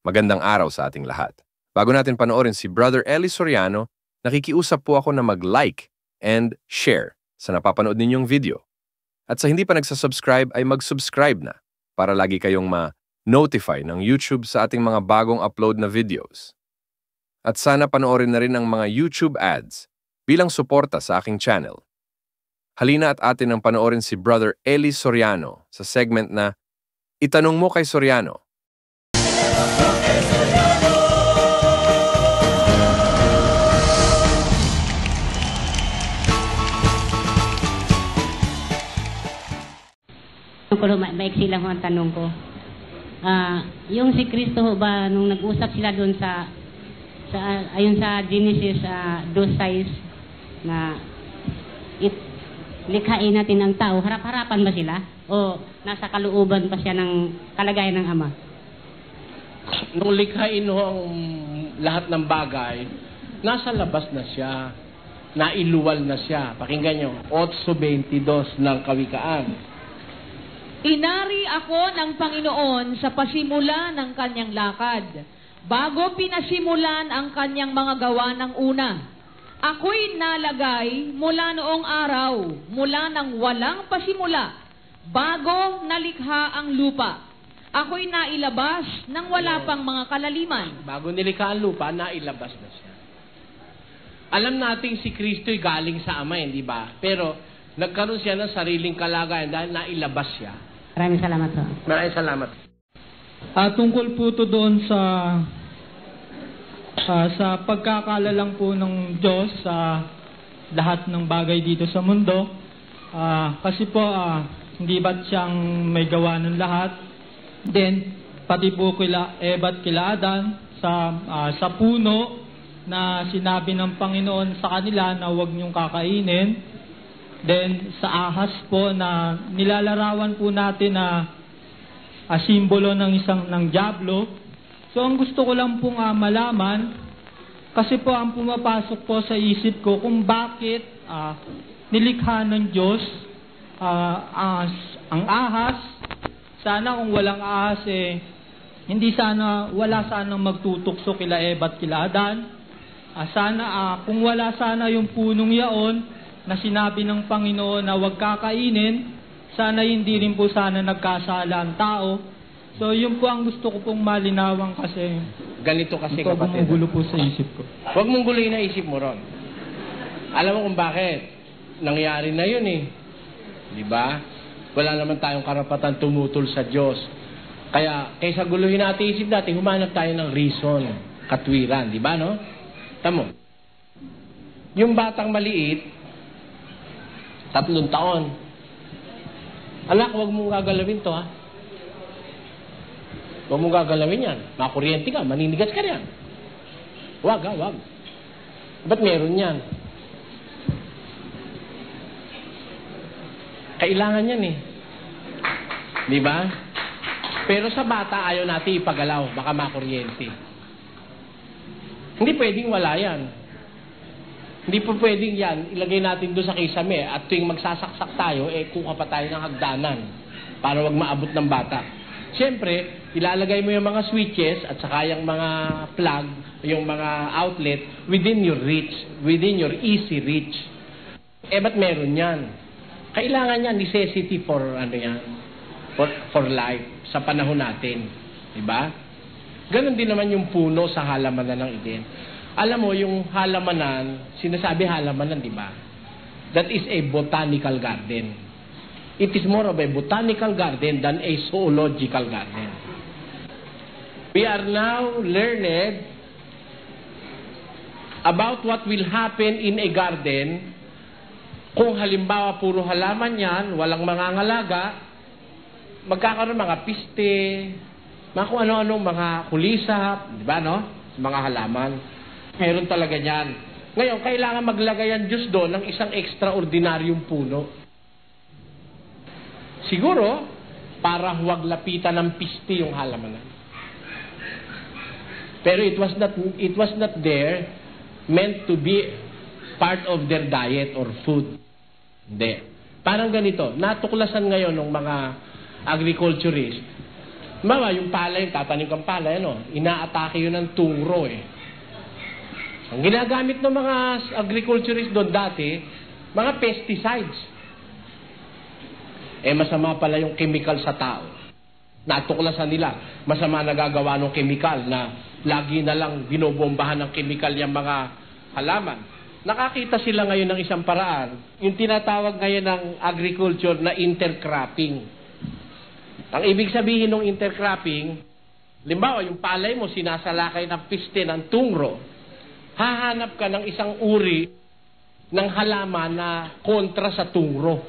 Magandang araw sa ating lahat. Bago natin panoorin si Brother Eli Soriano, nakikiusap po ako na mag-like and share sa napapanood ninyong video. At sa hindi pa nagsasubscribe ay mag-subscribe na para lagi kayong ma-notify ng YouTube sa ating mga bagong upload na videos. At sana panoorin na rin ang mga YouTube ads bilang suporta sa aking channel. Halina at atin ang panoorin si Brother Eli Soriano sa segment na Itanong Mo Kay Soriano. Maiksi lang ang tanong ko. Yung si Kristo ba, nung nag-usap sila doon ayun sa Genesis 2:6 na likhain natin ang tao, harap-harapan ba sila? O nasa kalooban pa siya ng kalagayan ng Ama? Nung likhain ho ang lahat ng bagay, nasa labas na siya. Nailuwal na siya. Pakinggan nyo, 8:22 ng Kawikaan. Inari ako ng Panginoon sa pasimula ng kanyang lakad, bago pinasimulan ang kanyang mga gawa ng una. Ako'y nalagay mula noong araw, mula nang walang pasimula, bago nalikha ang lupa. Ako'y nailabas nang wala pang mga kalaliman. Bago nilikha ang lupa, nailabas na siya. Alam nating si Kristo'y galing sa Ama, hindi ba? Pero nagkaroon siya ng sariling kalagayan dahil nailabas siya. Maraming salamat po. Maraming salamat. Tungkol po ito doon sa pagkakalalang po ng Diyos sa lahat ng bagay dito sa mundo. Kasi po, hindi ba't siyang may gawa ng lahat? Then, pati po kila Eva at kila Adan sa puno na sinabi ng Panginoon sa kanila na huwag niyong kakainin. Then, sa ahas po na nilalarawan po natin na simbolo ng diablo. So, ang gusto ko lang pong malaman, kasi po ang pumapasok po sa isip ko kung bakit nilikha ng Diyos ang ahas. Sana kung walang ahas, wala sanang magtutukso kila Eva at kila Adan. Kung wala sana yung punong yaon, na sinabi ng Panginoon na huwag kakainin, sana hindi rin po sana nagkasala ang tao. So, yun po ang gusto ko pong malinawan kasi ganito kasi kapatid. Gumugulo po sa isip ko. Huwag mong guloy na isip mo ron. Alam mo kung bakit? Nangyari na yun eh. Di ba? Wala naman tayong karapatan tumutol sa Diyos. Kaya, kaysa guluhin natin isip natin, humanap tayo ng reason, katwiran. Di ba, no? Tamo. Yung batang maliit, 3 taon. Anak, huwag mong gagalawin to, ha? Huwag mong gagalawin yan. Makuryente ka, maninigas ka riyan. Huwag, ha? Huwag. Ba't meron yan? Kailangan yan, eh. Di ba? Pero sa bata, ayaw natin ipagalaw. Baka makuryente. Hindi pwedeng wala yan. Hindi po pwedeng yan, ilagay natin doon sa kisame at tuwing magsasaksak tayo, kuha pa tayo ng hagdanan para wag maabot ng bata. Siyempre, ilalagay mo yung mga switches at saka yung mga plug, yung mga outlet within your reach, within your easy reach. Ba't meron yan? Kailangan yan, necessity for life sa panahon natin. Diba? Ganon din naman yung puno sa halamanan ng Eden. Alam mo, yung halamanan, sinasabi halamanan, di ba? That is a botanical garden. It is more of a botanical garden than a zoological garden. We are now learned about what will happen in a garden kung halimbawa puro halaman yan, walang mangangalaga, magkakaroon mga piste, mga kung ano-anong mga kulisap, di ba, no? Mga halaman. Meron talaga yan. Ngayon, kailangan maglagay ang Diyos doon ng isang extraordinaryong puno. Siguro, para huwag lapitan ng piste yung halamanan. Pero it was not there meant to be part of their diet or food. Hindi. Parang ganito, natuklasan ngayon ng mga agriculturists Mama, yung palay, tatanim kang palay, inaatake yun ng tungro eh. Ang ginagamit ng mga agriculturists doon dati, mga pesticides. Masama pala yung chemical sa tao. Natuklasan nila, masama nagagawa ng chemical na lagi na lang binobombahan ng chemical yung mga halaman. Nakakita sila ngayon ng isang paraan, yung tinatawag ngayon ng agriculture na intercropping. Ang ibig sabihin ng intercropping, limbawa yung palay mo sinasalakay ng piste ng tungro, hahanap ka ng isang uri ng halaman na kontra sa tungro.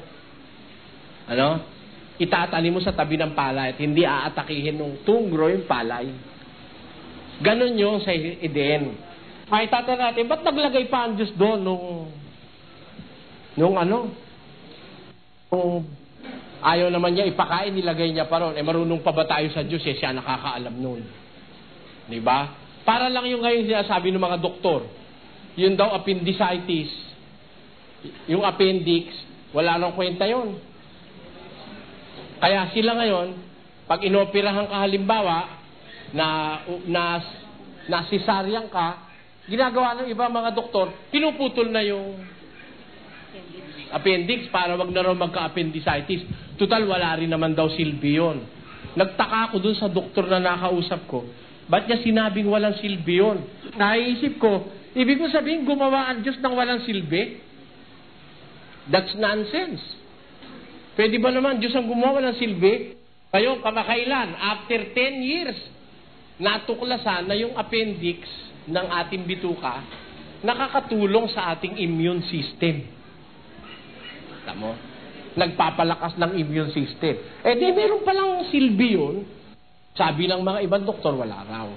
Itatanim mo sa tabi ng palay at hindi aatakihin ng tungro yung palay. Ganon yung sa Eden. Ay, tatanong natin, ba't naglagay pa ang Diyos doon nung ayaw naman niya ipakain, nilagay niya pa ron. Marunong pa ba tayo sa Diyos? Siya nakakaalam nun. Diba? Para lang yung ngayon sinasabi ng mga doktor. Yun daw appendicitis. Yung appendix, wala nang kwenta yon. Kaya sila ngayon, pag inoperahan ka halimbawa, na cesarean ka, ginagawa ng iba mga doktor, pinuputol na yung appendix para wag na raw magka-appendicitis. Total, wala rin naman daw silbi yun. Nagtaka ako dun sa doktor na nakausap ko, ba't niya sinabing walang silbi yun? Naisip ko, ibig ko sabihin gumawa ang Diyos ng walang silbi? That's nonsense. Pwede ba naman Diyos ang gumawa ng silbi? Kayo, kamakailan, after 10 years, natuklasan na yung appendix ng ating bituka nakakatulong sa ating immune system. Tama mo? Nagpapalakas ng immune system. Di meron palang silbi yun. Sabi ng mga ibang doktor, wala raw.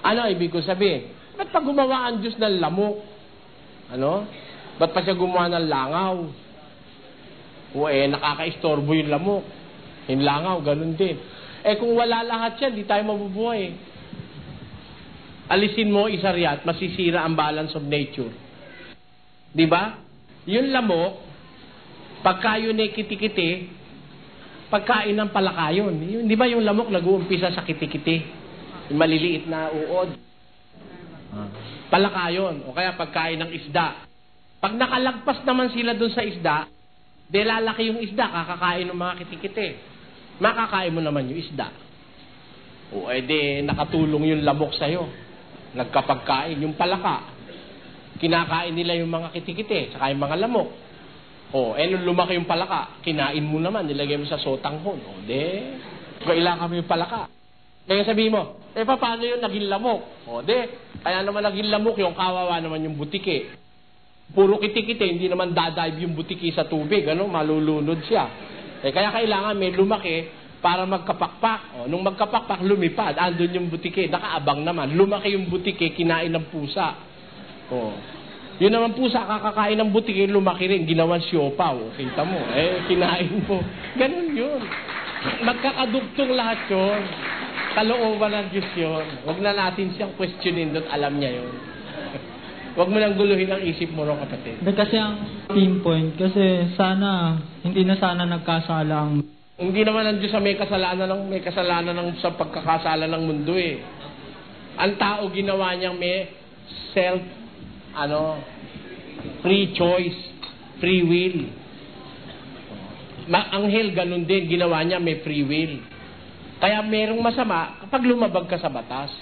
Ano ibig ko sabihin? Ba't pa gumawa ang Diyos ng lamok? Ba't pa siya gumawa ng langaw? Nakaka-istorbo yung lamok. Yung langaw, ganun din. Kung wala lahat yan, di tayo mabubuhay. Alisin mo isa riyan, masisira ang balance of nature. Di ba? Yung lamok, pagka yun ay kiti-kiti, pagkain ng palakayon. Di ba yung lamok nag-uumpisa sa kiti-kiti? Yung maliliit na uod. Palakayon. O kaya pagkain ng isda. Pag nakalagpas naman sila dun sa isda, lalaki yung isda, kakakain ng mga kiti-kiti. Makakain mo naman yung isda. Nakatulong yung lamok sa'yo. Nagkapagkain. Yung palaka, kinakain nila yung mga kiti-kiti, saka yung mga lamok. Nung lumaki yung palaka, kinain mo naman, nilagay mo sa sotanghon. Kailangan mo yung palaka. Kaya sabihin mo, paano yun naging lamok? Kaya naman naging lamok yung kawawa naman yung butike. Puro kiti-kiti, hindi naman dadive yung butiki sa tubig, malulunod siya. Kaya kailangan may lumaki para magkapakpak. Nung magkapakpak, lumipad. Andun yung butiki, nakaabang naman. Lumaki yung butiki, kinain ng pusa. Yun naman pusa, kakakain ng butiki, lumaki rin, ginawan siopaw. Kita mo, kinain mo. Ganun yun. Magkakadugtong lahat yun. Kalooban ng Diyos yun. Huwag na natin siyang questionin doon, alam niya yun. Huwag mo nang guluhin ang isip mo ron, kapatid. Kasi ang pinpoint, kasi hindi na sana nagkasala ang... Hindi naman ang Diyos may kasalanan sa pagkakasala ng mundo eh. Ang tao ginawa niyang may free choice, free will. Anghel ganun din, ginawa niya may free will. Kaya merong masama kapag lumabag ka sa batas.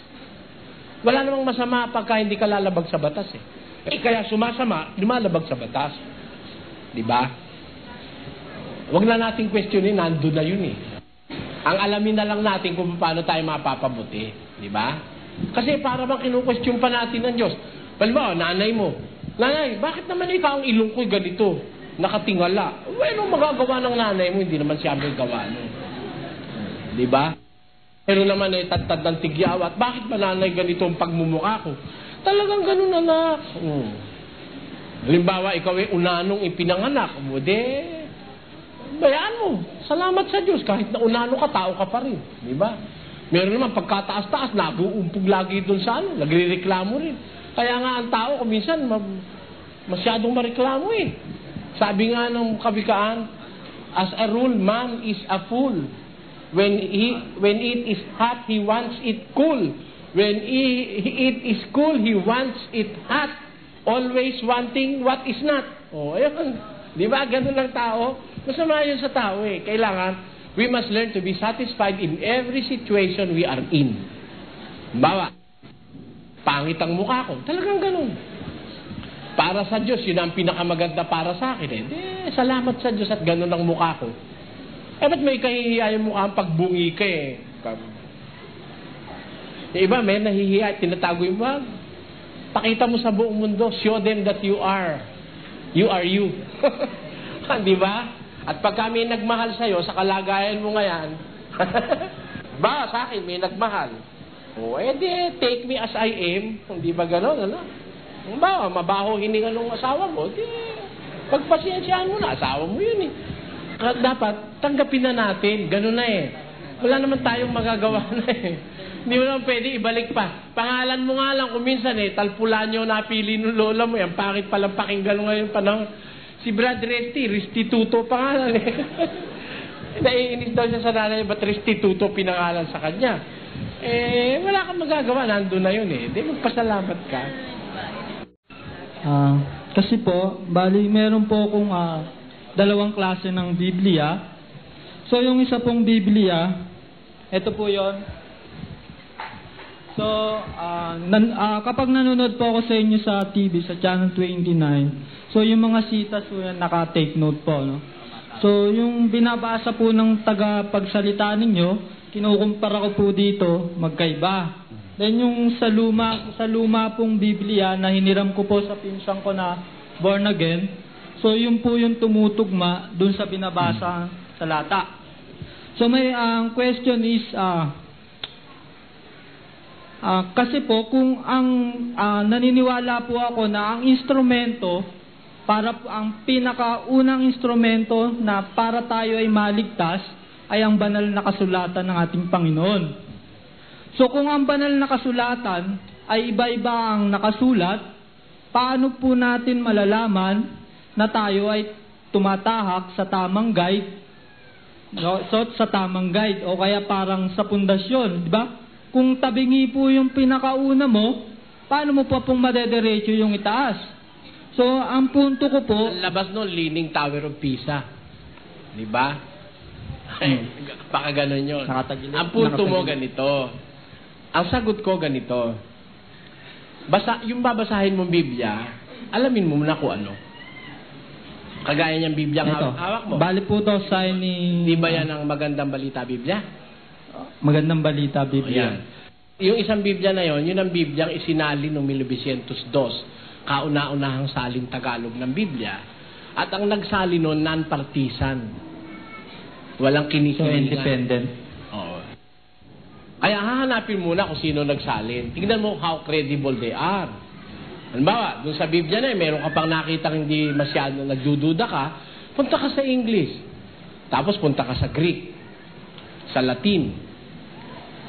Wala namang masama pagka hindi ka lalabag sa batas eh. Kaya sumasama, lumalabag sa batas. Diba? Huwag na nating questionin, nandun na yun eh. Ang alamin na lang natin kung paano tayo mapapabuti. Diba? Kasi para bang kinu-question pa natin ng Diyos. Halimbawa, nanay mo. Nanay, bakit naman ikaw ang ilong ko'y ganito? Nakatingala. Anong magagawa ng nanay mo? Hindi naman siya may gawa. Diba? Pero naman ay tatad ng tigyawat. Bakit ba nanay ganito ang pagmumukha ko? Talagang ganun anak. Halimbawa, ikaw ay unanong ipinanganak. Bayaan mo. Salamat sa Diyos. Kahit na unano ka, tao ka pa rin. Diba? Meron naman pagkataas-taas, nag-uumpog lagi dun sa nagre-reklamo rin. Kaya nga ang tao, kuminsan, masyadong mareklamo eh. Sabi nga ng kawikaan, as a rule, man is a fool. When it is hot, he wants it cool. When it is cool, he wants it hot. Always wanting what is not. Oh, ayun. Di ba? Ganun lang tao. Masama yun sa tao eh. Kailangan, we must learn to be satisfied in every situation we are in. Bawa, pangit ang mukha ko. Talagang ganun. Para sa Diyos, yun ang pinakamaganda para sa akin eh. Salamat sa Diyos at ganun ang mukha ko. Ba't may kahihiya yung mukha ang pagbungi ka eh? Yung iba, may nahihiya, tinatago yung mukha. Pakita mo sa buong mundo, show them that you are. You are you. Di ba? At pag kami nagmahal sa'yo, sa kalagayan mo ngayon, ba, sa akin, may nagmahal. O, edi, take me as I am. Hindi ba gano'n, ano? Ba, mabaho hininga ng asawa mo, di, pagpasensyaan mo na, asawa mo yun eh. Dapat, tanggapin na natin. Ganun na eh. Wala naman tayong magagawa na eh. Hindi mo naman pwede ibalik pa. Pangalan mo nga lang kung minsan eh, Talpulanyo napili ng lola mo. Yan, bakit palang pakinggan ngayon panahon. Si Brad Restituto pangalan eh. Naiinis daw siya sa nanay, ba't Restituto pinangalan sa kanya? Eh, wala kang magagawa. Nandun na yun eh. Hindi, magpasalamat ka. Kasi po, bali meron po akong dalawang klase ng Biblia. So, yung isa pong Biblia, ito po yon. So, kapag nanonood po ako sa inyo sa TV, sa Channel 29, so yung mga sitas po yan, naka-take note po, no? So, yung binabasa po ng tagapagsalita ninyo, kinukumpara ko po dito, magkaiba. Then yung sa luma pong Biblia na hiniram ko po sa pinsan ko na born again, so yun po yung tumutugma dun sa binabasa sa lata. So may question is, kasi po kung ang naniniwala po ako na ang instrumento, ang pinakaunang instrumento na para tayo ay maligtas, ay ang banal na kasulatan ng ating Panginoon. So kung ang banal na kasulatan ay iba-iba ang nakasulat, paano po natin malalaman na tayo ay tumatahak sa tamang guide? No? So sa tamang guide o kaya parang sa pundasyon, di ba? Kung tabingi po yung pinakauna mo, paano mo pa pong madederecho yung itaas? So ang punto ko po, ang labas nun, Leaning Tower of Pisa. Di ba? Baka ganun yun. Ang punto mo ganito. Ang sagot ko ganito. Yung babasahin mong Biblia, alamin mo muna kung ano. Kagaya niyang Biblia ang hawak mo. Bali po to sa ni... Di ba yan ang Magandang Balita Biblia? Magandang Balita Biblia. Ayan. Yung isang Biblia na yon, yun ang Biblia ang isinali noong 1902. Kauna-unahang saling Tagalog ng Biblia. At ang nagsali noon, non-partisan. Walang kinikilingan. So, independent. Oo. Kaya hahanapin muna kung sino nagsalin. Tingnan mo how credible they are. Halimbawa, dun sa Biblia na meron ka pang nakita hindi masyado nagdududa ka, punta ka sa English. Tapos punta ka sa Greek. Sa Latin.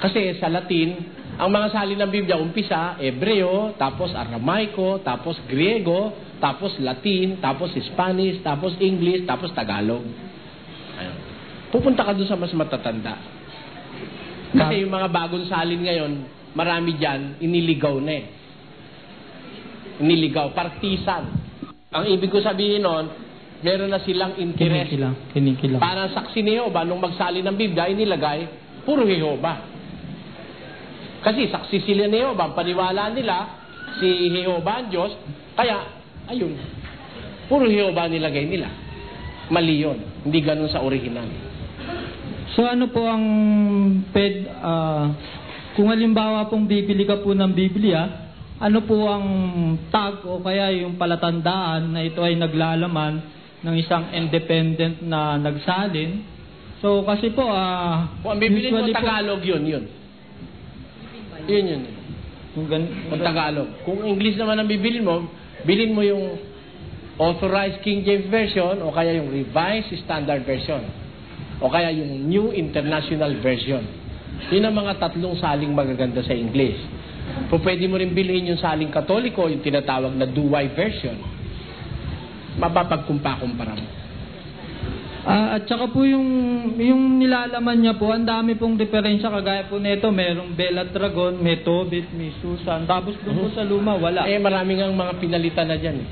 Kasi sa Latin, ang mga salin ng Biblia, umpisa, Hebreo, tapos Aramaico, tapos Griego, tapos Latin, tapos Spanish, tapos English, tapos Tagalog. Ayun. Pupunta ka doon sa mas matatanda. Kasi yung mga bagong salin ngayon, marami dyan, iniligaw na eh. Iniligaw, partisan. Ang ibig ko sabihin nun, meron na silang interest. Kinikilang. Parang saksi ni Jehovah, nung magsalin ng Biblia, inilagay, puro Jehovah. Kasi saksi sila ni Jehovah, paniwala nila, si Jehovah ang Diyos, kaya, ayun, puro Jehovah nilagay nila. Mali yun. Hindi ganun sa original. So ano po ang kung halimbawa pong bibili ka po ng Biblia, ano po ang tag o kaya yung palatandaan na ito ay naglalaman ng isang independent na nagsalin? So kasi po kung ang bibili mo Tagalog yun. Yun. Kung Tagalog. Kung English naman ang bibilin mo, bilhin mo yung Authorized King James Version o kaya yung Revised Standard Version o kaya yung New International Version. Yun ang mga tatlong saling magaganda sa English. Kung pwede mo rin bilhin yung saling Katoliko, yung tinatawag na Douay Version, mapapagkumpa-kumpara mo. At saka po yung nilalaman niya po, ang dami pong diferensya. Kagaya po nito, merong Bella Dragon, may Tobit, may Susan. Tapos doon po sa luma, wala. Maraming ang mga pinalitan na dyan.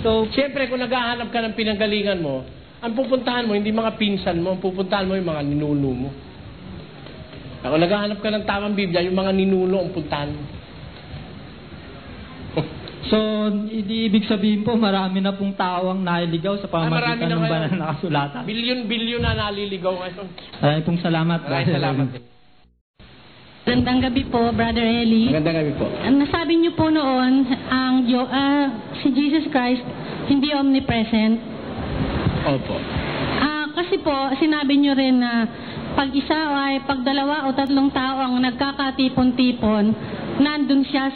So, Siyempre, kung naghahanap ka ng pinanggalingan mo, ang pupuntahan mo, hindi mga pinsan mo, ang pupuntahan mo yung mga ninuno mo. Kung naghahanap ka ng tamang Biblia, yung mga ninuno ang puntahan mo. so ibig sabihin po, marami na pong tao ang naliligaw sa pamamagitan ng banal na kasulatan. Bilyon na naliligaw ngayon. Maraming pong salamat. Maraming salamat. Magandang gabi po, Brother Eli. Magandang gabi po. Nasabi niyo po noon, si Jesus Christ, hindi omnipresent. Opo. Kasi po, sinabi niyo rin na pag dalawa o tatlong tao ang nagkakatipon-tipon, nandun siya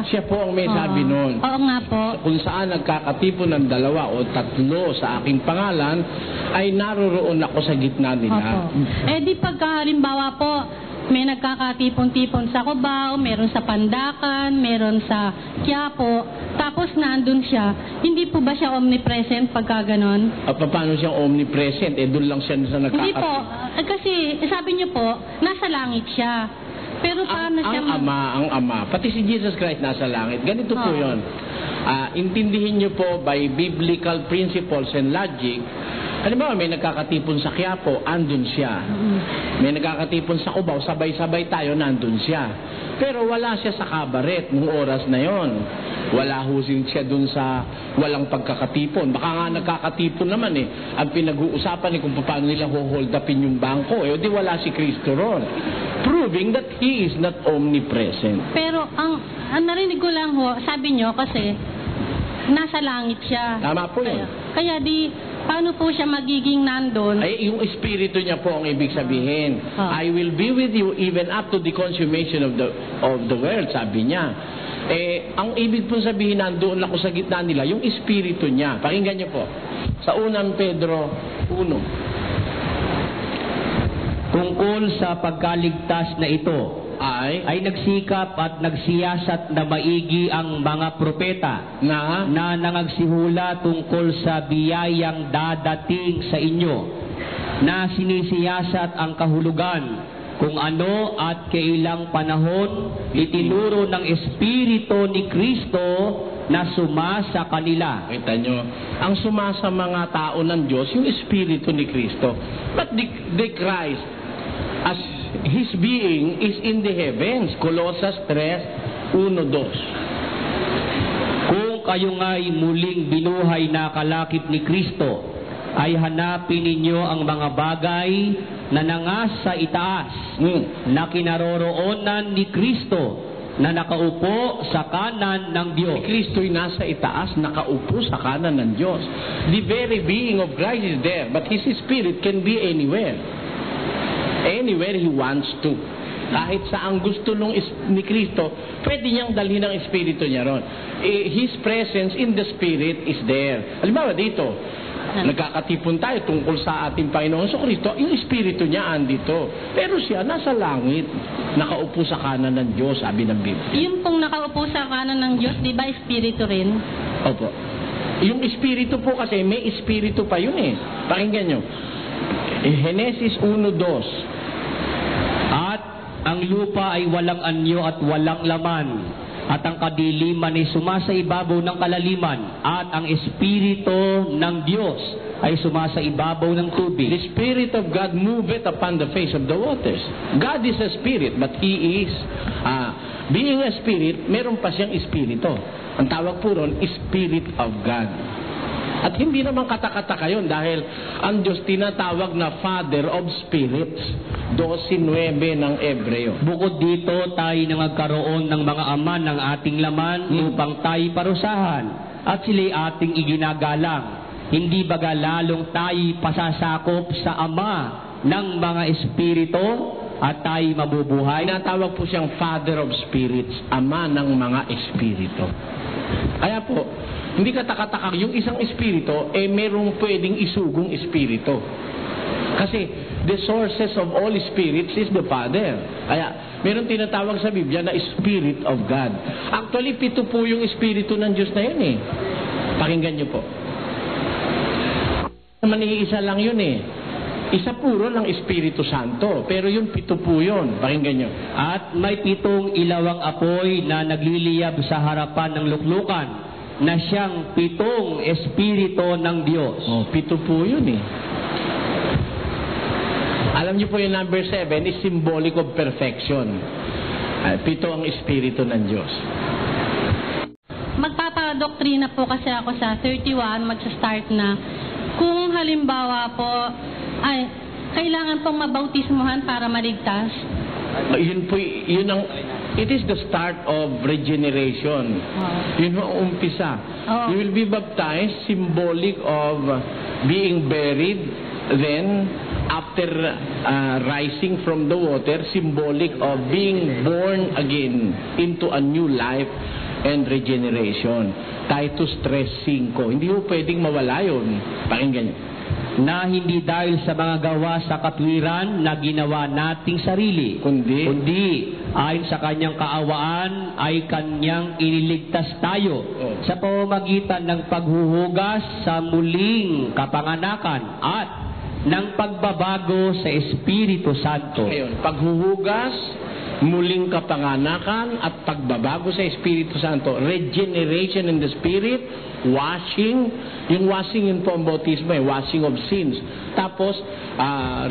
Siya po ang may sabi noon. Oo nga po. Kung saan nagkakatipon ng 2 o 3 sa aking pangalan, ay naroroon ako sa gitna nila. Opo. Di pagka halimbawa po, may nagkakatipon-tipon sa Cubao, meron sa Pandakan, meron sa Quiapo, tapos nandun siya, hindi po ba siya omnipresent pagka ganon? Paano siyang omnipresent? Doon lang siya sa Hindi po, kasi sabi niyo po, nasa langit siya. Pero paano siya... Ang Ama, pati si Jesus Christ nasa langit. Ganito po yun. Intindihin niyo po by biblical principles and logic. Halimbawa, may nagkakatipon sa Quiapo, andun siya. May nagkakatipon sa Cubao, sabay-sabay tayo, nandun siya. Pero wala siya sa kabaret nung oras na yon. Wala husing siya dun sa walang pagkakatipon. Baka nga nagkakatipon naman Ang pinag-uusapan kung paano nila hold upin yung bangko. Di wala si Kristo ron. Proving that He is not omnipresent. Pero ang narinig ko lang sabi nyo kasi nasa langit siya. Tama po yun. Kaya paano po siya magiging nandun? Yung espiritu niya po ang ibig sabihin. I will be with you even up to the consummation of the world, sabi niya. Ang ibig po sabihin, nandoon ako sa gitna nila, yung espiritu niya. Pakinggan niyo po. Sa 1 Pedro 1. Tungkol sa pagkaligtas na ito, ay nagsikap at nagsiyasat na maigi ang mga propeta na nangagsihula tungkol sa biyayang dadating sa inyo, na sinisiyasat ang kahulugan kung ano at kailang panahon itinuro ng Espiritu ni Kristo na sumasa kanila. Kita nyo, ang sumasa mga tao ng Diyos, yung Espiritu ni Kristo. But the Christ, as His being is in the heavens. Colossus 3:1-2. Kung kayo nga'y muling binuhay na kalakip ni Kristo, ay hanapin ninyo ang mga bagay na nangasa itaas, na kinaroroonan ni Kristo, na nakaupo sa kanan ng Diyos. Si Kristo'y nasa itaas, nakaupo sa kanan ng Diyos. The very being of Christ is there, but His Spirit can be anywhere. Anywhere He wants to. Kahit saan gusto ni Kristo, pwede niyang dalhin ang Espiritu niya ron. His presence in the Spirit is there. Halimbawa dito, nagkakatipon tayo tungkol sa ating Panginoon sa Kristo, yung Espiritu niya andito. Pero siya nasa langit, nakaupo sa kanan ng Diyos, sabi ng Biblia. Yung pong nakaupo sa kanan ng Diyos, di ba Espiritu rin? Opo. Yung Espiritu po kasi, may Espiritu pa yun Pakinggan nyo. Genesis 1:2. At ang lupa ay walang anyo at walang laman, at ang kadiliman ay sumasa ibabaw ng kalaliman, at ang Espiritu ng Diyos ay sumasa ibabaw ng tubig. The Spirit of God moveth upon the face of the waters. God is a Spirit, but He is, being a Spirit, meron pa siyang Espiritu. Ang tawag po ron, Spirit of God. At hindi naman katakataka yun dahil ang Diyos tinatawag na Father of Spirits. 12:9 ng Ebreo. Bukod dito, tayo na magkaroon ng mga ama ng ating laman upang tayo parusahan at sila'y ating iginagalang. Hindi baga lalong tayo pasasakop sa ama ng mga espiritu at tayo mabubuhay? Tinatawag po siyang Father of Spirits, Ama ng mga espiritu. Kaya po, hindi katakataka, yung isang espiritu, merong pwedeng isugong espiritu. Kasi, the sources of all spirits is the Father. Kaya, meron tinatawag sa Biblia na Spirit of God. Actually, 7 po yung espiritu ng Diyos na yun Pakinggan niyo po. Naman iisa lang yun eh. Isa puro ng Espiritu Santo. Pero yung 7 po yun. Pakinggan nyo. At may 7 ilawang apoy na nagliliyab sa harapan ng luklukan na siyang 7 Espiritu ng Diyos. 7 po yun eh. Alam niyo po yung number 7 is symbolic of perfection. 7 ang Espiritu ng Diyos. Magpapadoktrina po kasi ako sa 31, magsa-start na. Kung halimbawa po, ay, kailangan pong mabautismuhan para maligtas? Yun po, it is the start of regeneration. Yun ang umpisa. You will be baptized, symbolic of being buried, then after rising from the water, symbolic of being born again into a new life and regeneration. Titus 3:5. Hindi po pwedeng mawala yun. Pakinggan nyo. Na hindi dahil sa mga gawa sa katwiran na ginawa nating sarili, kundi ayon sa kanyang kaawaan ay kanyang iniligtas tayo sa pamamagitan ng paghuhugas sa muling kapanganakan at ng pagbabago sa Espiritu Santo. Ngayon, paghuhugas, muling kapanganakan at pagbabago sa Espiritu Santo, regeneration in the Spirit, washing, yung washing yun po ang bautismo washing of sins. Tapos,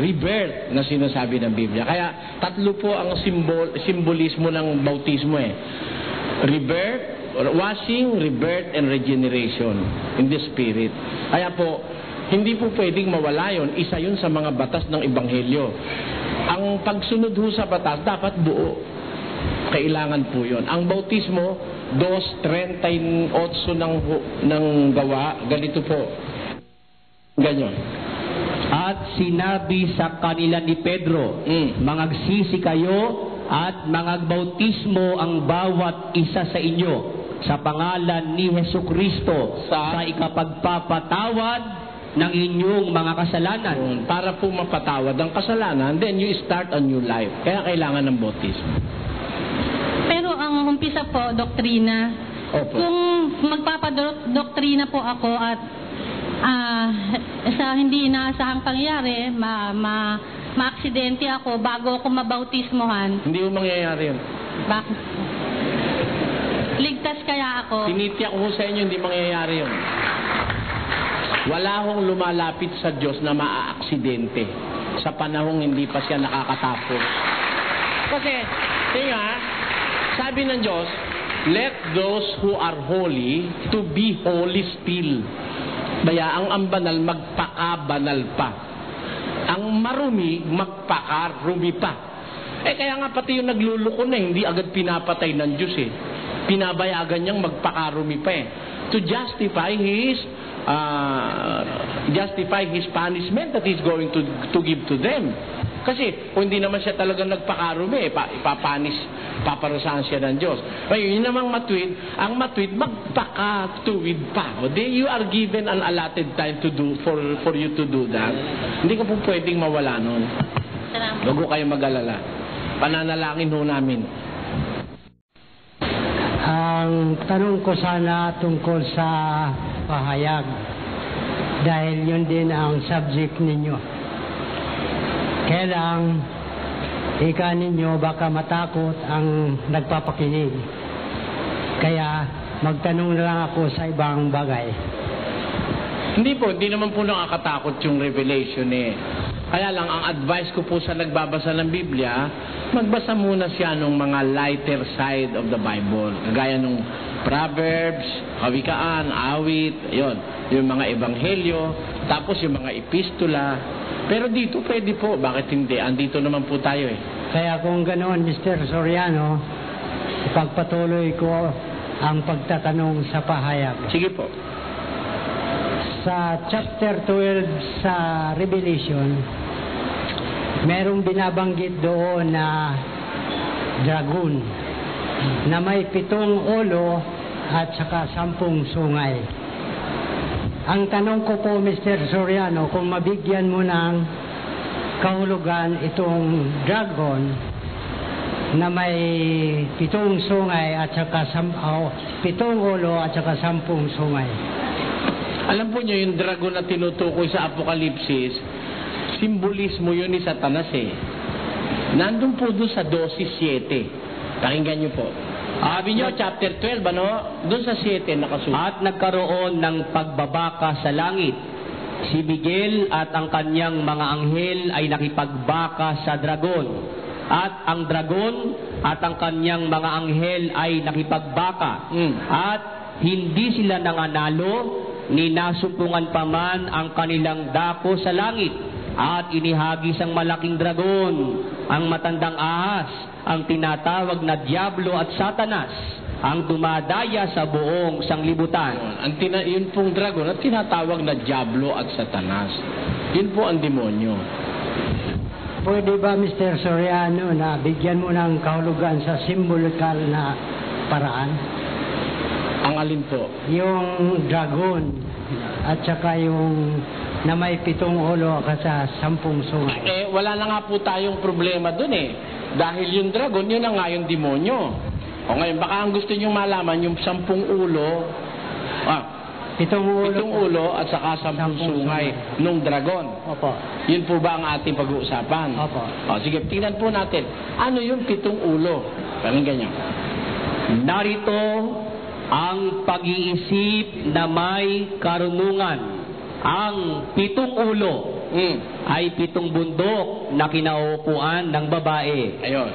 rebirth na sinasabi ng Biblia. Kaya, 3 po ang simbolismo ng bautismo Rebirth, washing, rebirth, and regeneration in the Spirit. Kaya po, hindi po pwedeng mawala yun. Isa yun sa mga batas ng Ebanghelyo. Ang pagsunod ho sa batas, dapat buo. Kailangan po yun. Ang bautismo, 2:38 ng gawa, ganito po. Ganyan. At sinabi sa kanila ni Pedro, mangagsisi kayo at mangagbautismo ang bawat isa sa inyo sa pangalan ni Hesukristo sa ikapagpapatawad ng inyong mga kasalanan. Para po mapatawad ang kasalanan, then you start a new life. Kaya kailangan ng bautismo. Pero ang umpisa po, doktrina. Opo. Kung magpapadoktrina po ako at sa hindi inaasahang pangyayari, ma-aksidente ako bago ako mabautismohan. Hindi mo mangyayari yun. Bakit? Ligtas kaya ako? Tinitiyak ko sa inyo, hindi mangyayari yun. Wala hong lumalapit sa Diyos na maaaksidente sa panahong hindi pa siya nakakatapos. Kasi, sabi ng Diyos, let those who are holy to be holy still. Kaya ang banal magpakabanal pa. Ang marumi magpakarumi pa. Kaya nga pati yung nagluluko na hindi agad pinapatay ng Diyos Pinabayagan niyang magpakarumi pa to justify his punishment that he's going to give to them. Kasi kung hindi naman siya talagang nagpakarumi, paparusahan siya ng Diyos. Ngayon, yun namang matuwid, ang matuwid, magpakatuwid pa. You are given an allotted time to do for you to do that. Hindi ka po pwedeng mawala nun. Huwag ko kayo mag-alala. Pananalangin ho namin. Ang tanong ko sana tungkol sa pahayag dahil yun din ang subject ninyo. Kaya lang, ika ninyo baka matakot ang nagpapakinig. Kaya magtanong na lang ako sa ibang bagay. Hindi naman po nakakatakot yung revelation Kaya lang, ang advice ko po sa nagbabasa ng Biblia, magbasa muna siya ng mga lighter side of the Bible. Kagaya ng Proverbs, Kawikaan, Awit, yung mga Ebanghelyo, tapos yung mga Epistola. Pero dito pwede po, bakit hindi? Andito naman po tayo Kaya kung ganoon, Mr. Soriano, ipagpatuloy ko ang pagtatanong sa pahayag. Sige po. Sa chapter 12 sa Revelation, merong binabanggit doon na dragon na may 7 ulo at saka 10 sungay. Ang tanong ko po, Mr. Soriano, kung mabigyan mo ng kahulugan itong dragon na may 7 sungay at saka 7 ulo at saka 10 sungay. Alam po nyo, yung dragon na tinutukoy sa Apokalipsis, simbolismo yun ni Satanas eh. Nandun po doon sa 12:7. Pakinggan nyo po. Sabi nyo, chapter 12, ano? Doon sa 7 nakasulat. At nagkaroon ng pagbabaka sa langit. Si Miguel at ang kanyang mga anghel ay nakipagbaka sa dragon. At ang dragon at ang kanyang mga anghel ay nakipagbaka. At hindi sila nanganalo, ni nasumpungan pa man ang kanilang dako sa langit. At inihagis ang malaking dragon, ang matandang ahas, ang tinatawag na Diablo at Satanas, ang dumadaya sa buong sanglibutan. Yun pong dragon at tinatawag na Diablo at Satanas. Yun po ang demonyo. Pwede ba, Mr. Soriano, na bigyan mo ng kahulugan sa symbolikal na paraan? Ang alin po? Yung dragon at saka yung na may 7 ulo at sa 10 sungay. Wala na nga po tayong problema dun eh. Dahil yung dragon, yun na nga yung demonyo. O ngayon, baka ang gusto nyo malaman, yung 10 ulo, 7 ulo at saka 10 sungay nung dragon. Opo. Yun po ba ang ating pag-uusapan? Opo. O, sige, tingnan po natin. Ano yung 7 ulo? Pakinggan nyo. Narito ang pag-iisip na may karunungan. Ang 7 ulo ay 7 bundok na kinauupuan ng babae. Ayun.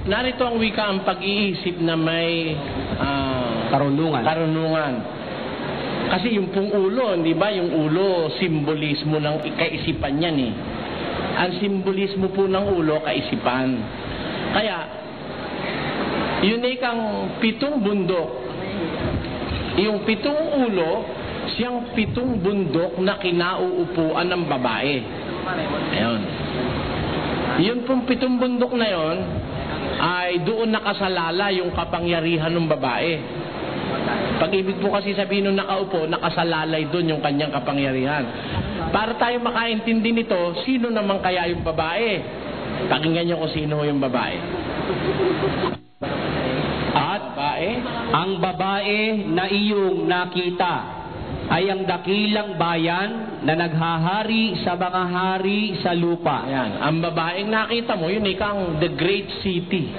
Narito ang wika, ang pag-iisip na may karunungan. Kasi yung pong ulo, di ba? Yung ulo, simbolismo ng kaisipan yan eh. Ang simbolismo po ng ulo, kaisipan. Kaya, yun ay kang 7 bundok. Yung 7 ulo, siyang 7 bundok na kinauupuan ng babae. Ayun. Yun pong 7 bundok na yon ay doon nakasalala yung kapangyarihan ng babae. Pag-ibig po kasi sabihin nung nakaupo, nakasalalay doon yung kanyang kapangyarihan. Para tayo makaintindi nito, sino naman kaya yung babae? Pakinggan nyo kung sino yung babae. At ang babae na iyong nakita ay ang dakilang bayan na naghahari sa mga hari sa lupa. Ayan. Ang babaeng nakita mo, yun ikang the great city.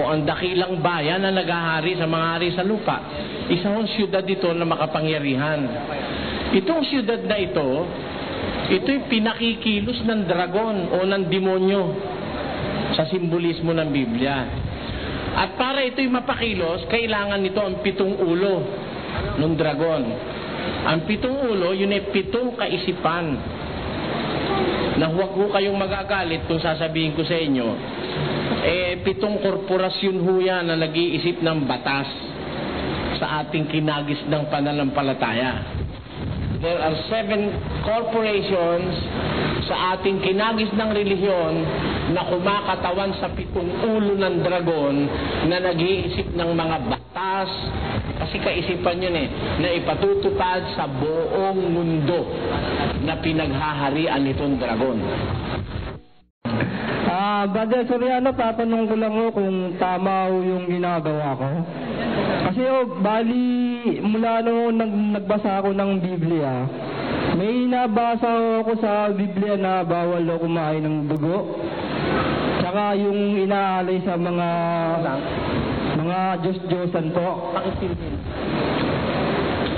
O ang dakilang bayan na naghahari sa mga hari sa lupa. Isang syudad ito na makapangyarihan. Itong syudad na ito'y pinakikilos ng dragon o ng demonyo sa simbolismo ng Biblia. At para ito'y mapakilos, kailangan nito ang 7 ulo ng dragon. Ang 7 ulo, yun ay 7 kaisipan. Na huwag ho kayong magagalit kung sasabihin ko sa inyo, 7 korporasyon ho yan na nag-iisip ng batas sa ating kinagis ng pananampalataya. There are 7 corporations sa ating kinagis ng relihiyon na kumakatawan sa 7 ulo ng dragon na nag-iisip ng mga batas, kasi kaisipan yun na ipatutupad sa buong mundo na pinaghaharian nitong dragon. Brother Soriano, tatanong ko lang kung tama yung ginagawa ko. Kasi bali, mula nung nagbasa ako ng Biblia, may nabasa ako sa Biblia na bawal daw kumain ng dugo. Tsaka yung inaalay sa mga Diyos-Diyosan po.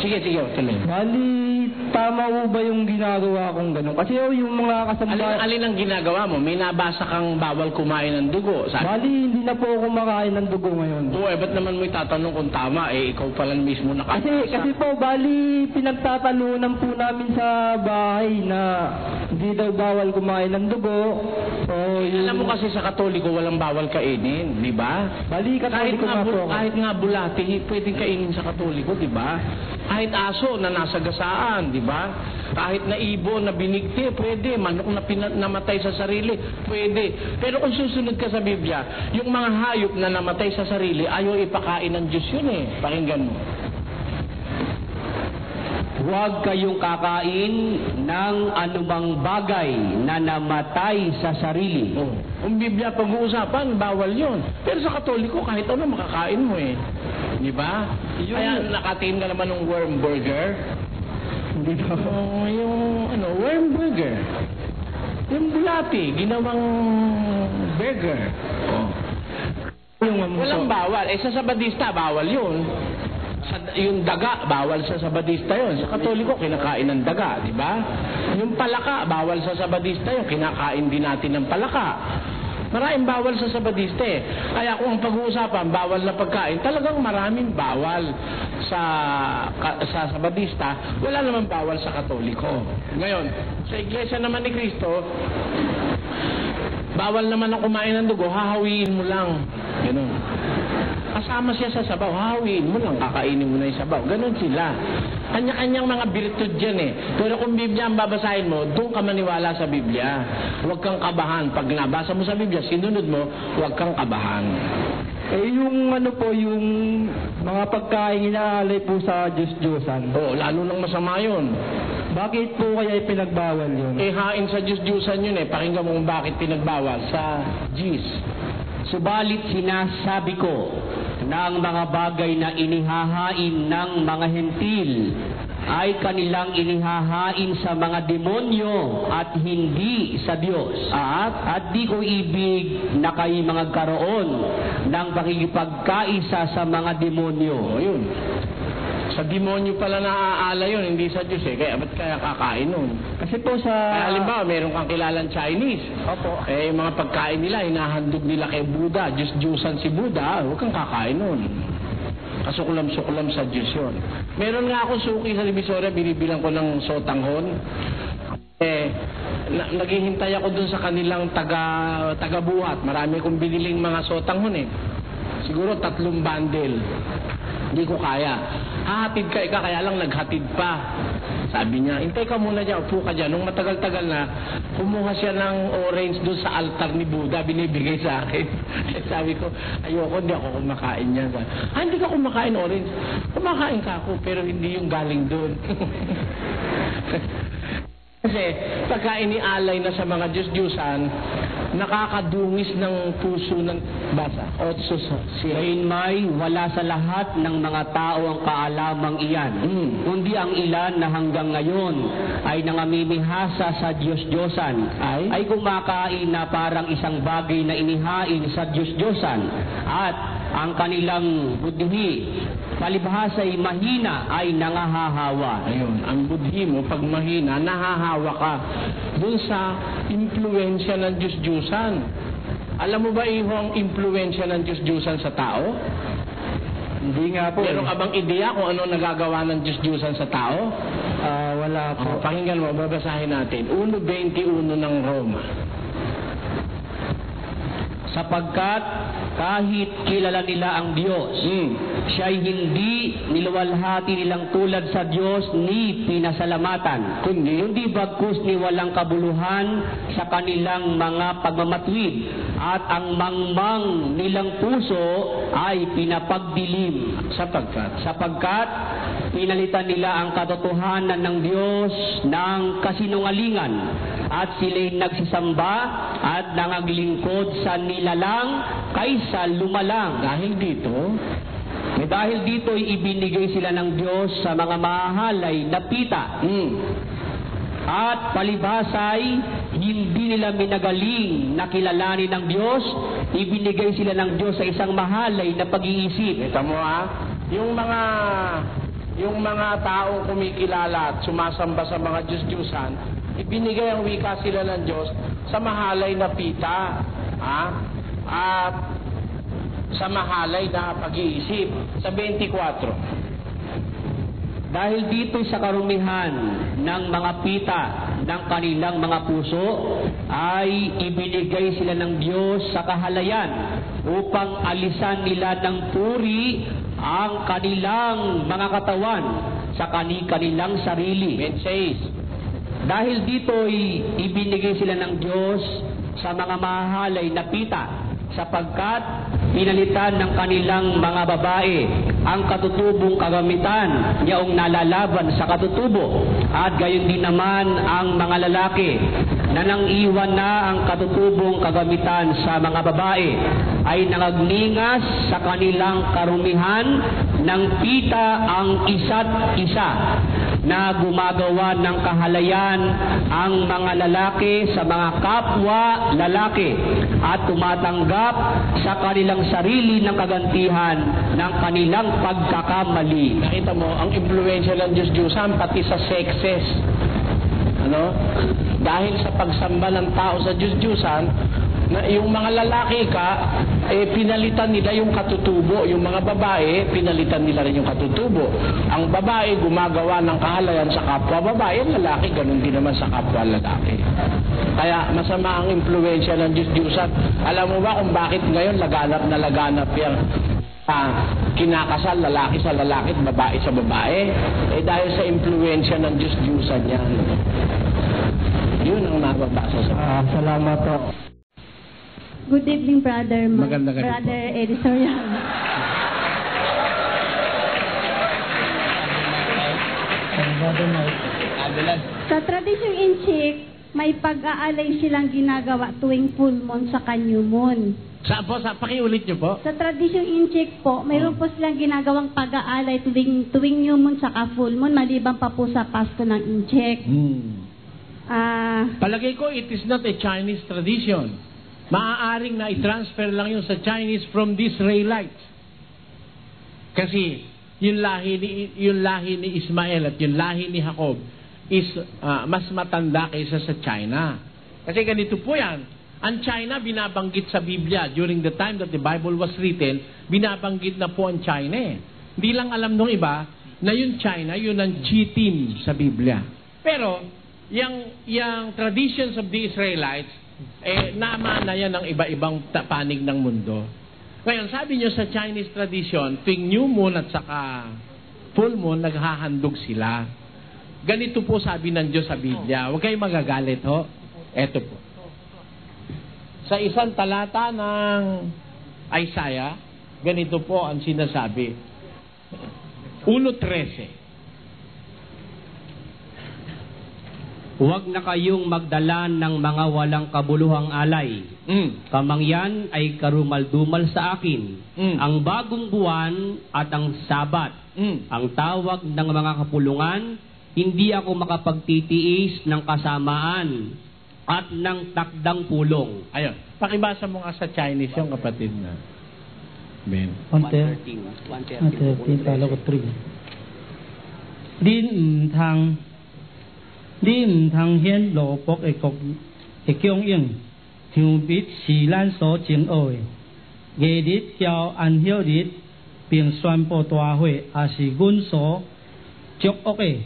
Sige, tuloy. Bali, tama mo ba yung ginagawa kong gano'n? Kasi yung mga kasama... Alin ang ginagawa mo? May nabasa kang bawal kumain ng dugo. Bali, hindi na po ako makain ng dugo ngayon. Ba't naman mo itatanong kung tama? Ikaw pala mismo nakabasa. Kasi po, bali, pinagtatalunan po namin sa bahay na hindi daw bawal kumain ng dugo. Alam mo kasi sa Katoliko, walang bawal kainin, di ba? Bali, Katoliko nga po. Kahit nga bulati, pwedeng kainin sa Katoliko, di ba? Kahit aso na nasa gasaan, di ba? Kahit na ibon na binigti, pwede. Manok na namatay sa sarili, pwede. Pero kung susunod ka sa Biblia, yung mga hayop na namatay sa sarili, ayaw ipakain ng Diyos yun eh. Pakinggan mo. Huwag kayong kakain ng anumang bagay na namatay sa sarili. Kung Biblia pag-uusapan, bawal yun. Pero sa Katoliko, kahit ano makakain mo eh. Di ba? Kaya nakatingin ka naman ng worm burger. Hindi ba? Yung worm burger. Yung bulati, ginawang burger. Walang bawal. Sa Sabadista, bawal yun. Yung daga, bawal sa Sabadista yun. Sa Katoliko, kinakain ng daga, di ba? Yung palaka, bawal sa Sabadista yun. Kinakain din natin ng palaka. Maraming bawal sa Sabadista eh. Kaya kung ang pag-uusapan, bawal na pagkain, talagang maraming bawal sa Sabadista. Wala naman bawal sa Katoliko. Ngayon, sa Iglesia naman ni Cristo, bawal naman ang kumain ng dugo, hahawiin mo lang. Ganun. Kasama siya sa sabaw, hahawiin mo lang, kakainin mo na yung sabaw. Ganun sila. Kanya-kanyang mga virtud dyan eh. Pero kung Biblia ang babasahin mo, doon ka maniwala sa Biblia. Huwag kang kabahan. Pag nabasa mo sa Biblia, sinunod mo, huwag kang kabahan. Yung yung mga pagkain inaalay po sa Diyos-Diyosan. Oo, lalo nang masama yun. Bakit po kaya ipinagbawal yun? Hain sa Diyos-Diyosan yun eh. Pakinggan mo kung bakit pinagbawal sa Diyos. Subalit sinasabi ko na ang mga bagay na inihahain ng mga hentil ay kanilang inihahain sa mga demonyo at hindi sa Diyos. At di ko ibig na kayo mga karoon ng pakikipagkaisa sa mga demonyo. Yun. Sa demonyo pala naaala yun, hindi sa Diyos eh. Kaya ba't kaya kakain nun? Kasi po sa... Kaya halimbawa, meron kang kilalang Chinese. Opo. Yung mga pagkain nila, hinahandog nila kay Buddha. Diyos-Diyosan si Buddha, huwag kang kakain nun. Kasukulam-sukulam sa Diyos yun. Meron nga ako suki sa Divisoria, binibilang ko ng sotanghon. Naghihintay ako dun sa kanilang taga-buhat. Marami kong biniling mga sotanghon eh. Siguro 3 bundle. Hindi ko kaya. Hahatid ka, kaya lang naghatid pa. Sabi niya, hintay ka muna dyan, upo ka dyan. Nung matagal-tagal na, kumuha siya ng orange doon sa altar ni Buddha, binibigay sa akin. Sabi ko, ayoko, hindi ako kumakain yan. Hindi ka kumakain orange. Kumakain ka ako, pero hindi yung galing doon. Kasi pagka inialay na sa mga Diyos-Diyusan, nakakadungis ng puso ng basa. O Gayunmay, wala sa lahat ng mga tao ang kaalamang iyan. Kundi ang ilan na hanggang ngayon ay nangamimihasa sa Diyos-Diyosan ay kumakain na parang isang bagay na inihain sa Diyos-Diyosan. At ang kanilang budhi, palibhasa ay mahina, ay nangahahawa. Ayun, ang budhi mo, pag mahina, nahahawa ka dun sa impluensya ng Diyos-Diyusan. Alam mo ba ang impluensya ng Diyos-Diyusan sa tao? Hindi nga po. Meron ka bang ideya kung ano nagagawa ng Diyos-Diyusan sa tao? Wala po. Pakinggan mo, babasahin natin. 1:21 ng Roma. Sapagkat kahit kilala nila ang Diyos, siya'y hindi niluwalhati nilang tulad sa Diyos ni pinasalamatan, kundi bagkus ni walang kabuluhan sa kanilang mga pagmamatwid, at ang mangmang nilang puso ay pinapagdilim. Sapagkat pinalitan nila ang katotohanan ng Diyos ng kasinungalingan, at sila'y nagsisamba at nangaglingkod sa nilalang kaysa lumalang. Dahil dito ay ibinigay sila ng Diyos sa mga mahahalay na pita. At palibhasay, hindi nila minagaling na kilalanin ng Diyos, ibinigay sila ng Diyos sa isang mahalay na pag-iisip. Kita mo yung mga taong kumikilala at sumasamba sa mga Diyos-Diyusan, ibinigay ang wika sila ng Diyos sa mahalay na pita. At sa mahalay na pag-iisip. Sa 24. Dahil dito sa karumihan ng mga pita ng kanilang mga puso, ay ibinigay sila ng Diyos sa kahalayan upang alisan nila ng puri ang kanilang mga katawan sa kanilang sarili. Dahil dito'y ibinigay sila ng Diyos sa mga mahalay na pita, sapagkat pinalitan ng kanilang mga babae ang katutubong kagamitan niyong nalalaban sa katutubo, at gayon din naman ang mga lalaki na nang iwan na ang katutubong kagamitan sa mga babae ay nangagningas sa kanilang karumihan ng pita ang isa't isa na gumagawa ng kahalayan ang mga lalaki sa mga kapwa lalaki at tumatanggap sa kanilang sarili ng kagantihan ng kanilang pagkakamali. Nakita mo, ang impluensya ng Diyos-Diyusan pati sa sexes. Ano? Dahil sa pagsamba ng tao sa Diyos-Diyusan, na yung mga lalaki pinalitan nila yung katutubo. Yung mga babae, pinalitan nila rin yung katutubo. Ang babae, gumagawa ng kahalayan sa kapwa babae. Yung lalaki, ganun din naman sa kapwa lalaki. Kaya masama ang impluensya ng Diyos-Diyusan. Alam mo ba kung bakit ngayon laganap na laganap yung kinakasal lalaki sa lalaki at babae sa babae? Dahil sa impluensya ng Diyos-Diyusan yan. Yun ang nababasa sa Salamat po. Good evening, Brother Magandang gabi po. Brother Eddie Soriano. Sa tradisyong Inchik, may pag-aalay silang ginagawa tuwing full moon sa New Moon. Pakiulit niyo po. Sa tradisyong Inchik po, mayroon po silang ginagawang pag-aalay tuwing New Moon saka full moon, maliban pa po sa Pasko ng Inchik. Palagay ko, it is not a Chinese tradition. Maaaring na i-transfer lang yun sa Chinese from the Israelites. Kasi yung lahi ni Ismael at yung lahi ni Jacob is mas matanda kaysa sa China. Kasi ganito po yan. Ang China binabanggit sa Biblia during the time that the Bible was written, binabanggit na po ang China eh. Hindi lang alam nung iba na yung China, yun ang G-team sa Biblia. Pero, yung traditions of the Israelites, naman na yan ng iba-ibang panig ng mundo. Ngayon, sabi nyo sa Chinese tradition, tuwing new moon at saka full moon, naghahandog sila. Ganito po sabi ng Diyos sa Biblia. Huwag kayong magagalit, ho. Eto po. Sa isang talata ng Isaiah, ganito po ang sinasabi. 1:13. Huwag na kayong magdala ng mga walang kabuluhang alay. Kamangyan ay karumal-dumal sa akin. Ang bagong buwan at ang sabat. Ang tawag ng mga kapulungan, hindi ako makapagtitiis ng kasamaan at ng takdang pulong. Ayun. Pakibasa mo nga sa Chinese yung kapatid na. Ben. 113 talo ko 3. Ni唔通顯羅卜嘅供應，像必是咱所前學嘅。夜日叫安息日，並宣布大會，也是阮所祝福嘅。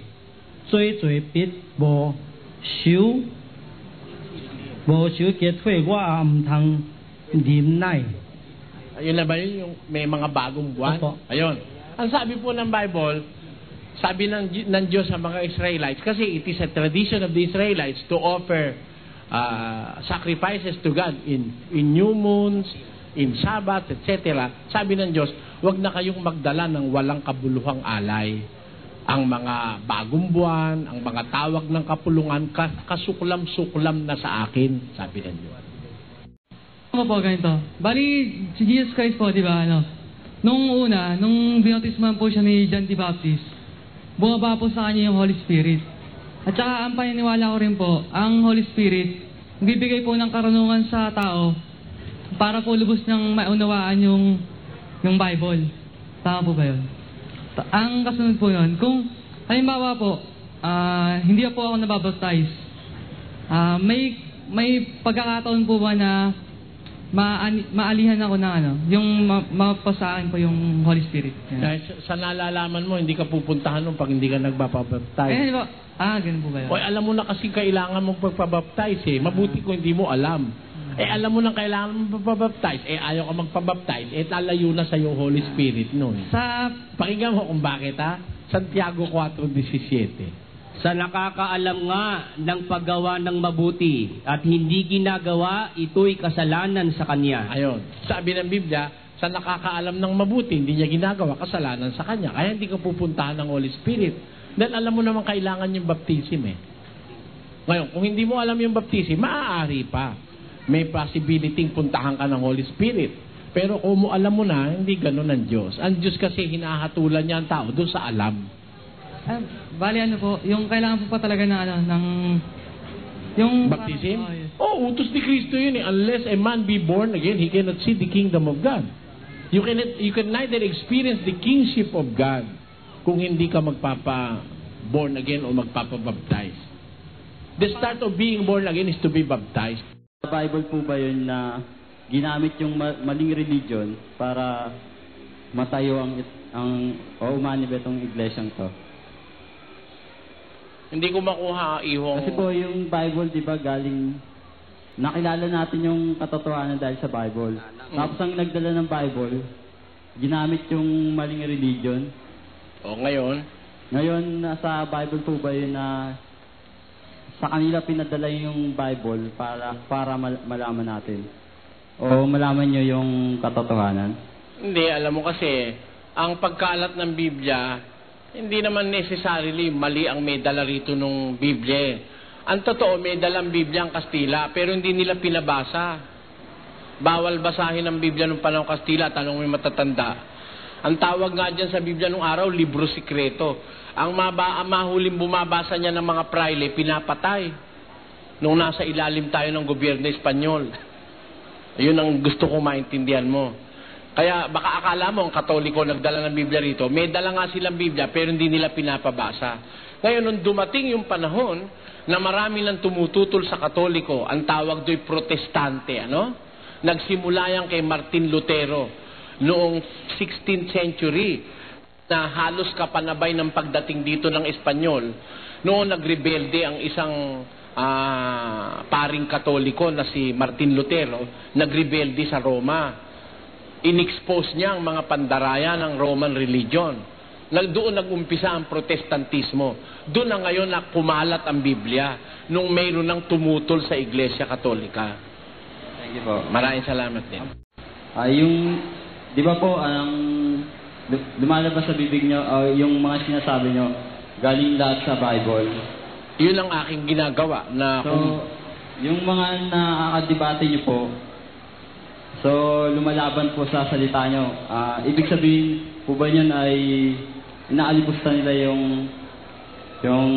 最必無守結婚，我也唔通忍耐。Ayun na ba yun? Yung may mga bagong buwan? Opo. Ayun. Ang sabi po ng Bible, sabi ng Diyos sa mga Israelites, kasi it is a tradition of the Israelites to offer sacrifices to God in new moons, in Sabbath, etc. Sabi ng Diyos, huwag na kayong magdala ng walang kabuluhang alay. Ang mga bagong buwan, ang mga tawag ng kapulungan, kasuklam-suklam na sa akin, sabi ng Diyos. Ano po, ganito. Bali, si Jesus Christ po, di ba, nung una, nung binautisman po siya ni John the Baptist, bumaba po sa kanya yung Holy Spirit. At saka ang paniniwala ko rin po, ang Holy Spirit, nagbibigay po ng karunungan sa tao para po lubos niyang maunawaan yung Bible. Tama po ba yun? Ang kasunod po yun, kung halimbawa po, hindi po ako nababaptize, may pagkakataon po ba na maalihan ako ng yung mapasaan ko yung Holy Spirit. Dahil sa nalalaman mo, hindi ka pupuntahan nung pag hindi ka nagpapabaptize. Di ba? Ganun po ba yun? O, alam mo na kasi kailangan mong pagpabaptize eh. Mabuti kung hindi mo alam. Alam mo na kailangan mong pagpabaptize. Ayaw ka magpabaptize. Lalayo na sa yung Holy Spirit nun. Pakinggan mo kung bakit ha. Santiago 4:17. Sa nakakaalam nga ng paggawa ng mabuti at hindi ginagawa, ito'y kasalanan sa kanya. Ayun. Sabi ng Biblia, sa nakakaalam ng mabuti, hindi niya ginagawa, kasalanan sa kanya. Kaya hindi ka pupuntahan ng Holy Spirit. Dahil alam mo naman kailangan yung baptism eh. Ngayon, kung hindi mo alam yung baptism, maaari pa. May possibility puntahan ka ng Holy Spirit. Pero kung alam mo na, hindi ganun ang Diyos. Ang Diyos kasi hinahatulan niya ang tao doon sa alam. Bali ano po, yung kailangan po pa talaga ng ano, ng... Yung... Baptism? Yes. Utos ni Kristo yun eh. Unless a man be born again, he cannot see the kingdom of God. You can neither experience the kingship of God kung hindi ka magpapa-born again o magpapa-baptize. The start of being born again is to be baptized. Sa Bible po ba yun na ginamit yung maling religion para matayo o umanib itong iglesyang to? Hindi ko makuha, ihong... Kasi po yung Bible, di ba, galing... Nakilala natin yung katotohanan dahil sa Bible. Tapos ang nagdala ng Bible, ginamit yung maling religion. O ngayon? Ngayon, nasa Bible po ba yun na sa kanila pinadala yung Bible para malaman natin? O malaman nyo yung katotohanan? Hindi, alam mo kasi, ang pagkalat ng Biblia, hindi naman necessarily mali ang may dala rito ng Biblia. Ang totoo, may dalang Biblia ang Kastila, pero hindi nila pinabasa. Bawal basahin ang Biblia nung panahon Kastila, tanong may matatanda. Ang tawag nga dyan sa Biblia nung araw, libro sikreto. Ang mahuling bumabasa niya ng mga praile, pinapatay. Nung nasa ilalim tayo ng gobyerno Espanyol. Yun ang gusto kong maintindihan mo. Kaya baka akala mo ang Katoliko nagdala ng Biblia rito. May dala nga silang Biblia pero hindi nila pinapabasa. Ngayon, nung dumating yung panahon na marami nang tumututol sa Katoliko, ang tawag do'y protestante, ano? Nagsimula yan kay Martin Lutero noong 16th century na halos kapanabay ng pagdating dito ng Espanyol. Noong nagrebelde ang isang paring Katoliko na si Martin Lutero, nagrebelde sa Roma. In-expose niya ang mga pandaraya ng Roman religion. Doon nag-umpisa ang protestantismo. Doon na ngayon na kumalat ang Biblia nung mayroon ng tumutol sa Iglesia Katolika. Thank you po. Maraming salamat din. Di ba po, lumalabas sa bibig nyo, yung mga sinasabi nyo, galing lahat sa Bible. Yun ang aking ginagawa. Yung mga nakakadebate nyo po, so lumalaban po sa salita nyo, ibig sabihin po ba yun ay inaalipusta nila yung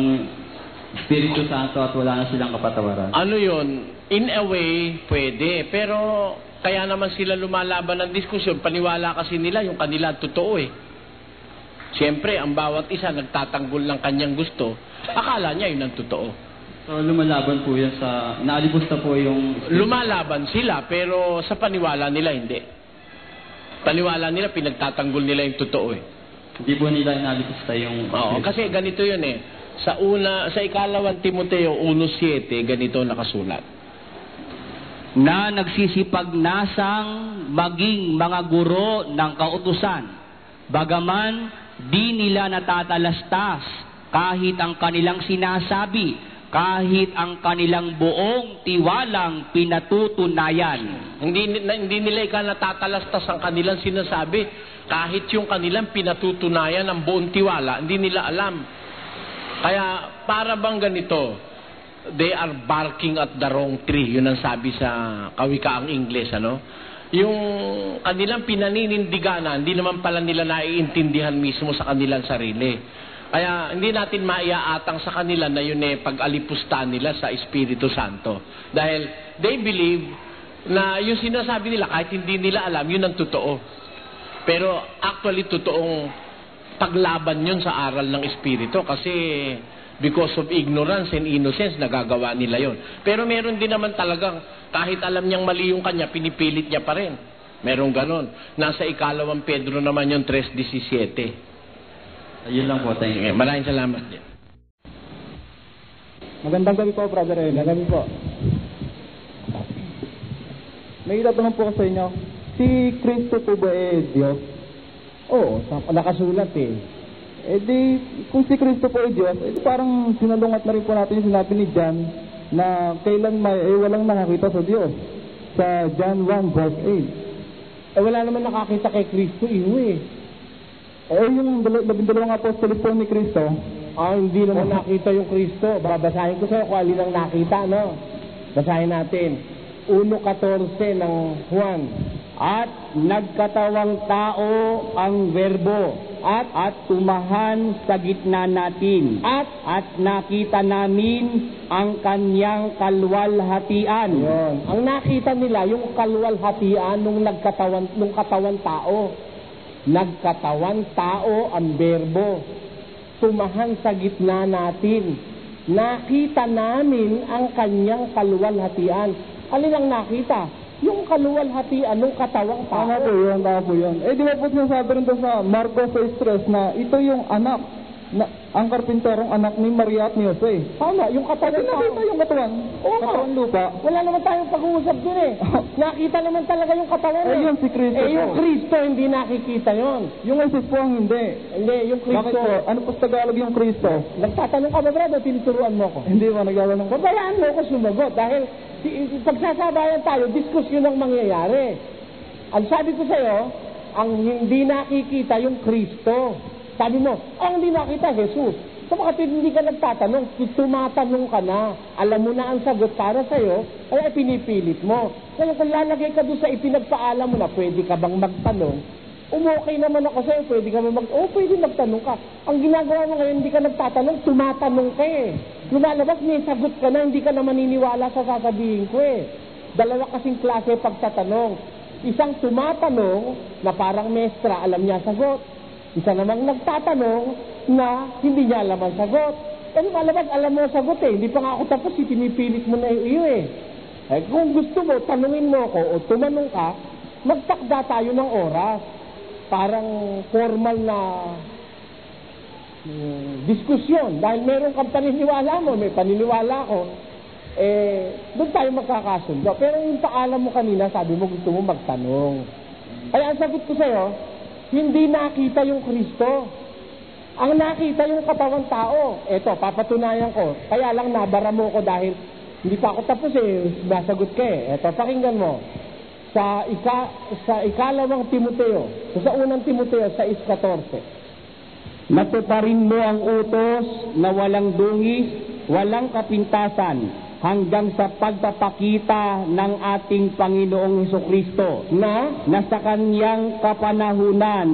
Espiritu Santo at wala na silang kapatawaran? Ano yun? In a way, pwede. Pero kaya naman sila lumalaban ng diskusyon, paniwala kasi nila yung kanila totoo eh. Siyempre, ang bawat isa nagtatanggol ng kanyang gusto, akala niya yun ang totoo. So lumalaban po yan sa, inaalipusta po yung... Lumalaban sila, pero sa paniwala nila hindi. Paniwala nila, pinagtatanggol nila yung totoo eh. Hindi po nila inaalipusta yung... Oo, kasi ganito yun eh. Sa ikalawang Timoteo 1:7, ganito nakasulat. Na nagsisipagnasang maging mga guro ng kautusan, bagaman di nila natatalastas kahit ang kanilang sinasabi, kahit ang kanilang buong tiwalang pinatutunayan. Hindi nila natatalastas ang kanilang sinasabi, kahit yung kanilang pinatutunayan ng buong tiwala, hindi nila alam. Kaya para bang ganito, they are barking at the wrong tree. Yun ang sabi sa kawikaang Ingles, ano? Yung kanilang pinaninindiganan, hindi naman pala nila naiintindihan mismo sa kanilang sarili. Kaya hindi natin maiaatang sa kanila na yun eh pag-alipusta nila sa Espiritu Santo. Dahil they believe na yung sinasabi nila, kahit hindi nila alam, yun ang totoo. Pero actually, totoong paglaban yun sa aral ng Espiritu kasi because of ignorance and innocence, nagagawa nila yon. Pero meron din naman talagang, kahit alam niyang mali yung kanya, pinipilit niya pa rin. Meron ganon. Nasa ikalawang Pedro naman yung 3:17. Ayun lang po, thank you. Maraming salamat din. Magandang gabi po, Brother El. Magandang gabi po. May itatanong po ko sa inyo. Si Kristo po ba Diyos? Oo, nakasulat eh. Kung si Kristo po ay Diyos, parang sinalungat na rin po natin yung sinabi ni John na kailan walang nakakita sa Diyos. Sa John 1:8. Wala naman nakakita kay Kristo, iyo eh. Yung 12 apostol po ni Kristo, Hindi naman nakita yung Kristo. Babasahin ko sa'yo kung alin ang nakita, no? Basahin natin. 1:14 ng Juan. At nagkatawang tao ang Verbo at tumahan sa gitna natin at nakita namin ang kanyang kalwalhatian. Yun. Ang nakita nila yung kalwalhatian nung katawan tao. Nagkatawan tao ang Verbo. Tumahan sa gitna natin. Nakita namin ang kanyang kalwalhatian. Alin ang nakita? Yung kaluwalhatian ng katawang tao. Tama po yun. Di ba po sinasabi rin doon sa Marcos 6:3 na ito yung anak, ang karpinterong anak ni Maria at ni Jose. Tama, yung katawan tao. Nakita yung katawan. Oo, katawan lupa. Wala naman tayong pag-uusap dun eh. Nakita naman talaga yung katawan eh. Yun si Kristo yung Kristo hindi nakikita yon. Yung Jesus po ang hindi. Hindi, yung Kristo. Bakit po? Ano po sa Tagalog yung Kristo? Nagtatanong ka ba, brother? Tinuturuan mo ko. Hindi ba, nagtatanong ko. Babayaan mo ko sumagot dahil pagsasabayan tayo, diskusyon ang mangyayari. Ang sabi ko sa'yo, ang hindi nakikita yung Kristo. Sabi mo, ang hindi nakita, Jesus. So bakit hindi ka nagtatanong? Tumatanong ka na. Alam mo na ang sagot para sa'yo, kaya pinipilit mo. Kaya kung lalagay ka doon sa ipinagpaalam mo na pwede ka bang magtanong, umokay naman ako sa'yo, pwede ka pwede magtanong ka. Ang ginagawa mo ngayon, hindi ka nagtatanong, tumatanong ka eh. Lumalabas, may sagot ka na, hindi ka na maniniwala sa sasabihin ko eh. Dalawa kasing klase pagtatanong. Isang tumatanong na parang mestra, alam niya sagot. Isa namang nagtatanong na hindi niya alam ang sagot. Lumalabas, alam mo ang sagot eh. Hindi pa nga ako tapos, pinipilit mo na iyo eh. Kung gusto mo, tanungin mo ako o tumanong ka, magtakda tayo ng oras. Parang formal na diskusyon. Dahil meron kang paniniwala mo, may paniniwala ko, doon tayo magkakasundo. Pero yung paalam mo kanina, sabi mo gusto mo magtanong. Kaya ang sagot ko sa'yo, hindi nakita yung Kristo. Ang nakita yung katawang tao. Eto, papatunayan ko. Kaya lang nabara mo ko dahil hindi pa ako tapos nasagot ka eh. Eto, pakinggan mo. Sa ikalawang Timoteo, sa unang Timoteo, 6:14. Natuparin mo ang utos na walang dungis, walang kapintasan, hanggang sa pagpapakita ng ating Panginoong Hesukristo na sa kanyang kapanahunan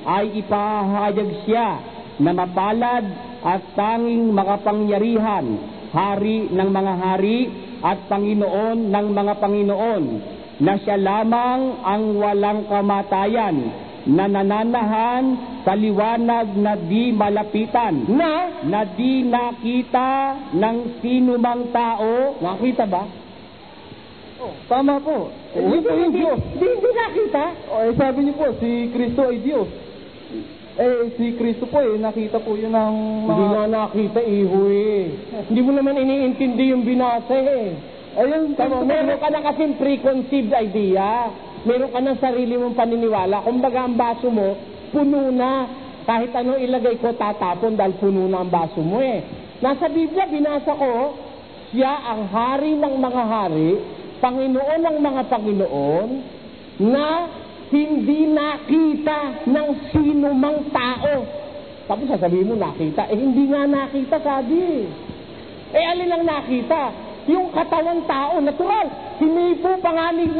ay ipahayag siya na mapalad at tanging makapangyarihan, hari ng mga hari at Panginoon ng mga Panginoon, na siya lamang ang walang kamatayan, na nananahan sa liwanag na di malapitan, na di nakita ng sinumang tao. Nakita ba? Tama po. Hindi nakita. Sabi niyo po, si Kristo ay Diyos. Si Kristo po nakita po yun ng mga... Hindi na nakita, iho eh. Hindi mo naman iniintindi yung binasa eh. Ayun, meron ka na kasing preconceived idea. Meron ka ng sarili mong paniniwala. Kumbaga ang baso mo, puno na. Kahit anong ilagay ko, tatapon dahil puno na ang baso mo eh. Nasa Biblia, binasa ko, siya ang hari ng mga hari, Panginoon ng mga Panginoon, na hindi nakita ng sino mang tao. Tapos sasabihin mo, nakita. Hindi nga nakita, sabi. Alin ang nakita? Yung katawang tao, natural. Hinipo pa nga ni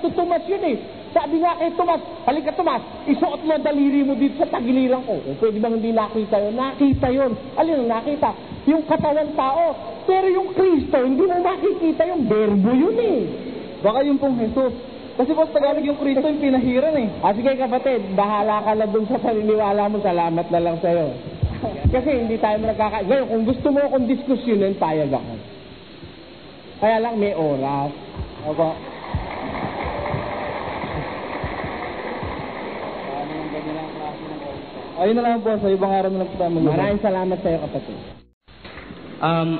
Tomas yun eh. Sabi nga kay Tomas, halika Tomas, isuot mo daliri mo dito sa tagiliran ko. Pwede bang hindi nakita yun? Nakita yun. Alin ang nakita? Yung katawang tao. Pero yung Kristo, hindi mo makikita yung verbo yun eh. Baka yung pong Jesus. Kasi po sa Tagalog yung Kristo yung pinahiran eh. Sige kapatid, bahala ka na dun sa paniniwala mo, salamat na lang sa'yo. Kasi hindi tayo Ngayon, kung gusto mo akong diskusyonin, payag ako. Kaya lang may oras. Opo. Ayun na lang po, sa ibang araw na lang po tayo. Maraming salamat sa iyo, kapatid.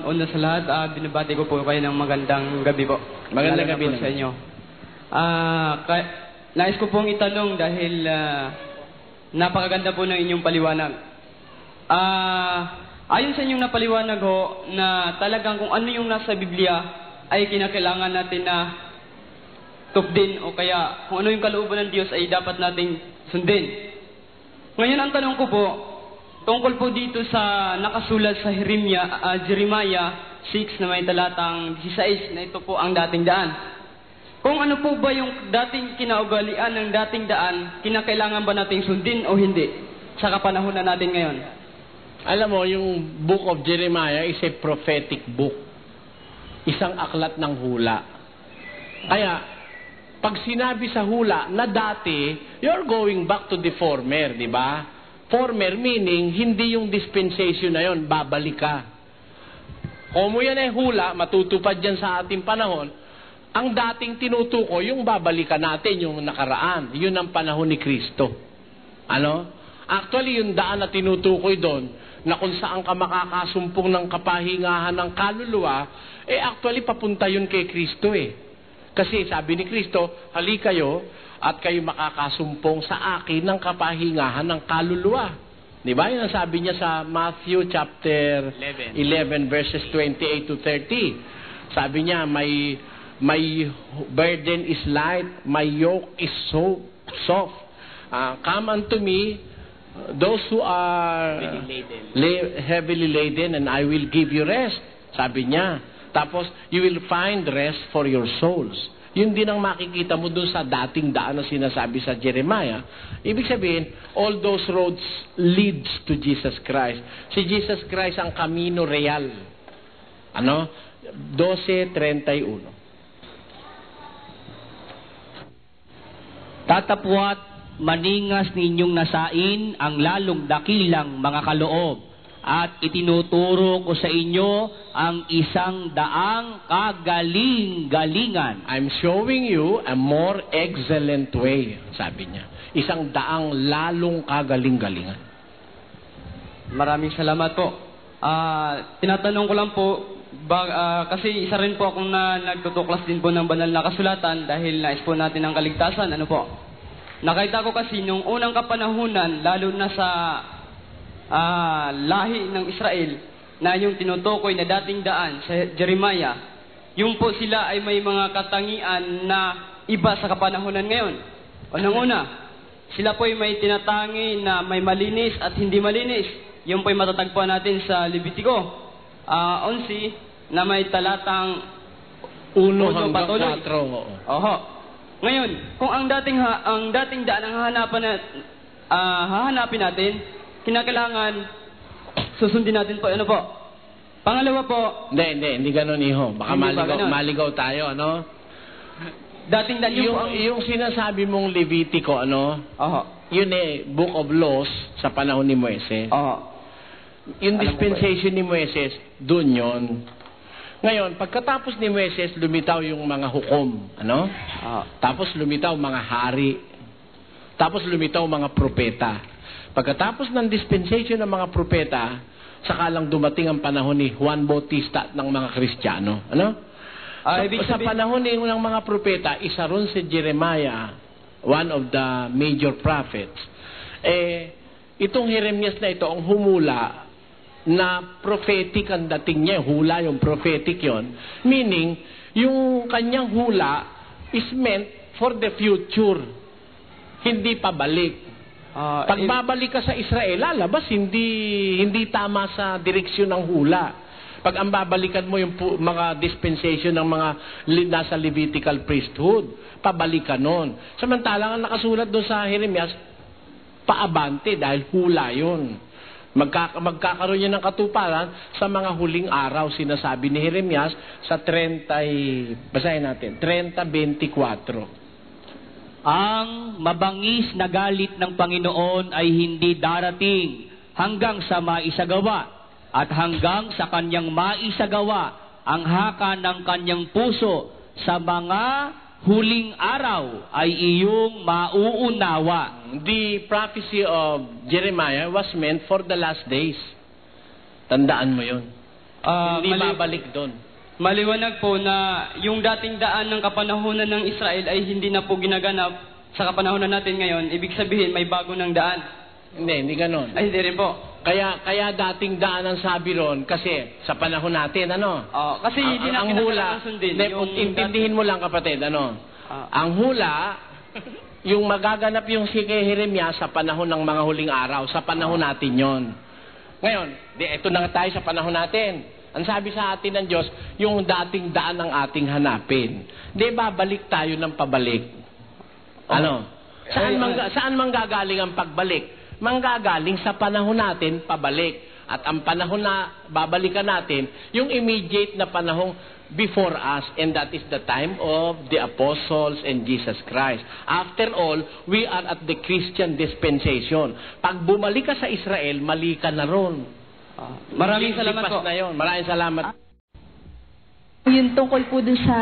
Una sa lahat, binabati ko po kayo ng magandang gabi po. Magandang gabi po sa inyo. Nais ko pong itanong dahil napakaganda po ng inyong paliwanag. Ayon sa inyong napaliwanag ho, na talagang kung ano yung nasa Biblia ay kinakailangan natin na tupdin o kaya kung ano yung kalooban ng Diyos ay dapat nating sundin. Ngayon ang tanong ko po, tungkol po dito sa nakasulat sa Jeremiah 6 na may talatang 16 na ito po ang dating daan. Kung ano po ba yung dating kinaugalian ng dating daan, kinakailangan ba nating sundin o hindi sa kapanahunan natin ngayon? Alam mo, yung Book of Jeremiah is a prophetic book. Isang aklat ng hula. Kaya, pag sinabi sa hula na dati, you're going back to the former, di ba? Former meaning, hindi yung dispensation na yon, babalik ka. Kung mo yan ay hula, matutupad yan sa ating panahon, ang dating tinutukoy, yung babalikan natin, yung nakaraan. Yun ang panahon ni Kristo. Ano? Actually, yung daan na tinutukoy doon, na kung saan ka makakasumpong ng kapahingahan ng kaluluwa, actually, papunta yun kay Kristo Kasi sabi ni Kristo, hali kayo at kayo makakasumpong sa akin ng kapahingahan ng kaluluwa. Diba? Yun ang sabi niya sa Matthew chapter 11 verses 28 to 30. Sabi niya, my burden is light, my yoke is so soft. Come unto me, those who are heavily laden, and I will give you rest. Sabi niya. Tapos, you will find rest for your souls. Yun din ang makikita mo dun sa dating daan na sinasabi sa Jeremiah. Ibig sabihin, all those roads leads to Jesus Christ. Si Jesus Christ ang Camino Real. 12:31. Tatapwat maningas ninyong nasain ang lalong dakilang mga kaloob, at itinuturo ko sa inyo ang isang daang kagaling-galingan. I'm showing you a more excellent way, sabi niya. Isang daang lalong kagaling-galingan. Maraming salamat po. Tinatanong ko lang po, kasi isa rin po akong nagtutuklas din po ng banal na kasulatan dahil nais po natin ang kaligtasan. Ano po? Nakita ko kasi nung unang kapanahunan, lalo na sa lahi ng Israel, na yung tinutukoy na dating daan sa Jeremiah, yung po sila ay may mga katangian na iba sa kapanahunan ngayon. Unang-una, sila po ay may tinatangi na may malinis at hindi malinis. Yung po ay matatagpuan natin sa Levitico 11 na may talatang 1 hanggang 4. Oho. Ngayon, kung ang dating daan ang hahanapin natin, kinakailangan susundin natin po. Ano po? Pangalawa po. Hindi ganun, iho. Baka maligaw tayo, ano? Dating daan yung sinasabi mong Levitico, ano? Yun Book of Laws sa panahon ni Moises. Yung dispensation ni Moises, dun yun. Ngayon, pagkatapos ni Moises, lumitaw yung mga hukom, ano? Tapos lumitaw mga hari. Tapos lumitaw mga propeta. Pagkatapos ng dispensation ng mga propeta, saka lang dumating ang panahon ni Juan Bautista at ng mga Kristiyano. Ano? Sa panahon ng mga propeta, isa ron si Jeremiah, one of the major prophets. Itong Jeremias na ito, ang humula, na prophetic ang dating niya, hula yung prophetic yon, meaning yung kanyang hula is meant for the future, hindi pabalik. Pag babalik ka sa Israel, lalabas hindi tama sa direksyon ng hula. Pag ang babalikan mo yung mga dispensation ng mga nasa Levitical priesthood, pabalikan nun. Samantalang ang nakasulat doon sa Jeremias, paabante dahil hula yun. Magkakaroon niya ng katuparan sa mga huling araw, sinasabi ni Jeremias sa 30:24. Ang mabangis na galit ng Panginoon ay hindi darating hanggang sa maisagawa, at hanggang sa kanyang maisagawa ang haka ng kanyang puso sa mga huling araw ay iyong mauunawa. The prophecy of Jeremiah was meant for the last days. Tandaan mo yun. Hindi babalik doon. Maliwanag po na yung dating daan ng kapanahunan ng Israel ay hindi na po ginaganap sa kapanahunan natin ngayon. Ibig sabihin, may bago ng daan. Hindi ganon. Ay, hindi rin po. Kaya dating daan ang sabi ron, kasi sa panahon natin, ano? Kasi hindi na ang hula, sundin. intindihin mo lang, kapatid, ano? Ang hula, yung magaganap yung si kay Jeremias sa panahon ng mga huling araw, sa panahon natin yon. Ngayon, ito na nga tayo sa panahon natin. Ang sabi sa atin ng Diyos, yung dating daan ang ating hanapin. Di ba, balik tayo ng pabalik? Ano? Saan manggagaling ang pagbalik? Manggagaling sa panahon natin, pabalik. At ang panahon na babalikan natin, yung immediate na panahong before us, and that is the time of the apostles and Jesus Christ. After all, we are at the Christian dispensation. Pag bumalik ka sa Israel, mali ka na ron. Maraming salamat po. Na yun. Maraming salamat. Yung tungkol po dun sa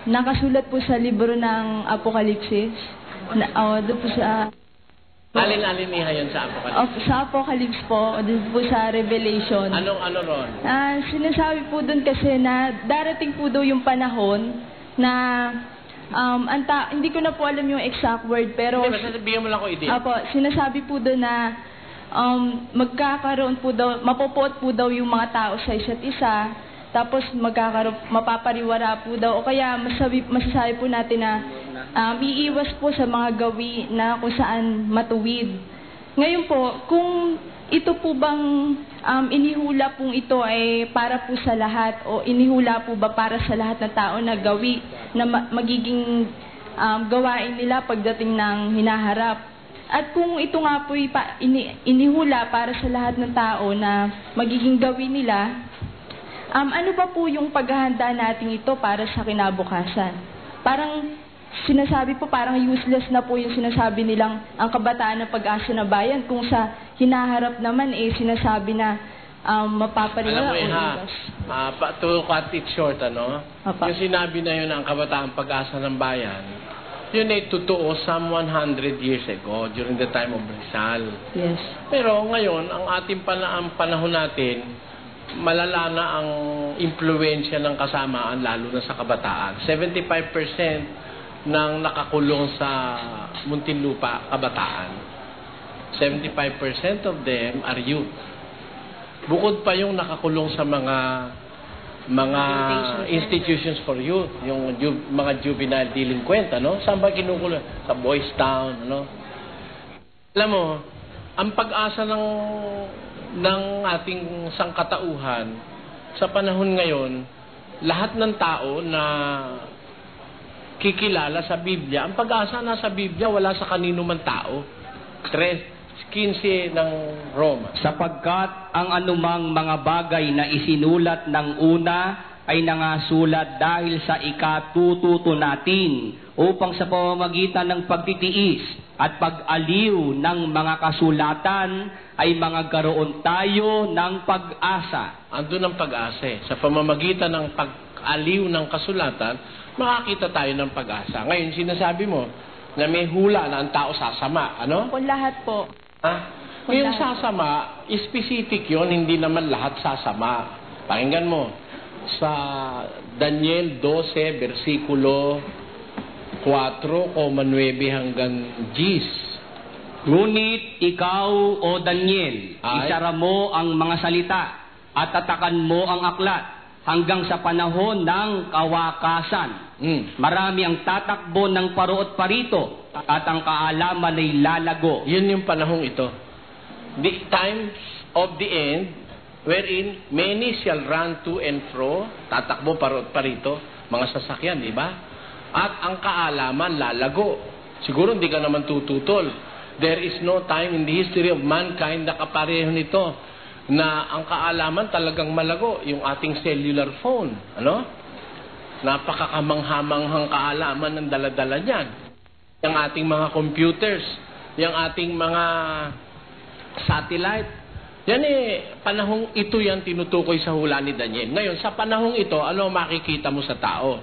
nakasulat po sa libro ng Apokalipsis. Doon po sa Alin-aliniha yun sa Apocalypse? Sa Apocalypse po, doon po sa Revelation. Ano ron? Sinasabi po doon kasi na darating po daw yung panahon na hindi ko na po alam yung exact word, pero hindi, basta sabihin mo lang ko idea. Sinasabi po doon na magkakaroon po daw, mapopoot po daw yung mga tao sa isa't isa, tapos mapapariwara po daw, o kaya masasabi po natin na iiwas po sa mga gawi na kung saan matuwid. Ngayon po, kung ito po bang inihula pong ito ay para po sa lahat, o inihula po ba para sa lahat ng tao na gawi na magiging gawain nila pagdating ng hinaharap? At kung ito nga po inihula para sa lahat ng tao na magiging gawin nila, ano ba po yung paghahanda natin ito para sa kinabukasan? Parang sinasabi po, parang useless na po yung sinasabi nilang ang kabataan ng pag-asa ng bayan, kung sa hinaharap naman sinasabi na mapapariwala o iwas. To cut it short, yung sinabi na yun ang kabataan pag-asa ng bayan, yun ay totoo some 100 years ago during the time of Rizal. Yes. Pero ngayon, ang ating panahon natin, malala na ang impluensya ng kasamaan lalo na sa kabataan. 75% ng nakakulong sa Muntinlupa, kabataan. 75% of them are youth. Bukod pa yung nakakulong sa mga institutions for youth, yung mga juvenile delinquent, Saan ba kinukulong? Sa Boys Town, Alam mo, ang pag-asa ng ating sangkatauhan sa panahon ngayon, lahat ng tao na kikilala sa Biblia, ang pag-asa nasa Biblia, wala sa kanino man tao. 3:15 ng Roma. Sapagkat ang anumang mga bagay na isinulat ng una ay nangasulat dahil sa ikatututo natin upang sa pamamagitan ng pagtitiis at pag-aliw ng mga kasulatan ay magkaroon tayo ng pag-asa. Andun ang pag-asa. Sa pamamagitan ng pag-aliw ng kasulatan, makakita tayo ng pag-asa. Ngayon, sinasabi mo na may hula na ang tao sasama. Kung lahat po. Yung sasama, specific yon, hindi naman lahat sasama. Pakinggan mo. Sa Daniel 12, versikulo 4,9 hanggang 10. Ngunit ikaw, O Daniel, isara mo ang mga salita at tatakan mo ang aklat hanggang sa panahon ng kawakasan. Marami ang tatakbo ng paro at parito at ang kaalaman ay lalago. Yun yung panahong ito. The times of the end wherein many shall run to and fro, tatakbo paro at parito, mga sasakyan, di ba? At ang kaalaman lalago. Siguro hindi ka naman tututol. There is no time in the history of mankind na kapareho nito na ang kaalaman talagang malago. Yung ating cellular phone, napakakamanghamanghang kaalaman ng daladala niyan. Yung ating mga computers, yung ating mga satellite. Yan panahong ito yan tinutukoy sa hula ni Daniel. Ngayon, sa panahong ito, ano makikita mo sa tao?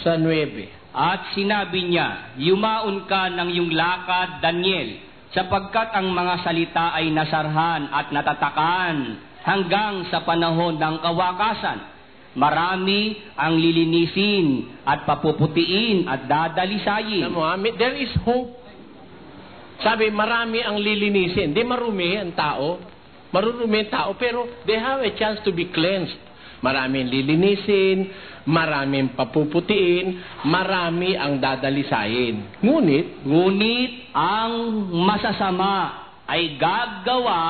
Sa 9. At sinabi niya, yumaon ka ng iyong lakad, Daniel, sapagkat ang mga salita ay nasarhan at natatakan hanggang sa panahon ng kawakasan. Marami ang lilinisin at papuputiin at dadalisayin. There is hope. Sabi, marami ang lilinisin. Di marumi ang tao. Marurumi ang tao, pero they have a chance to be cleansed. Maraming lilinisin, maraming papuputiin, marami ang dadalisayin. Ngunit ang masasama ay gagawa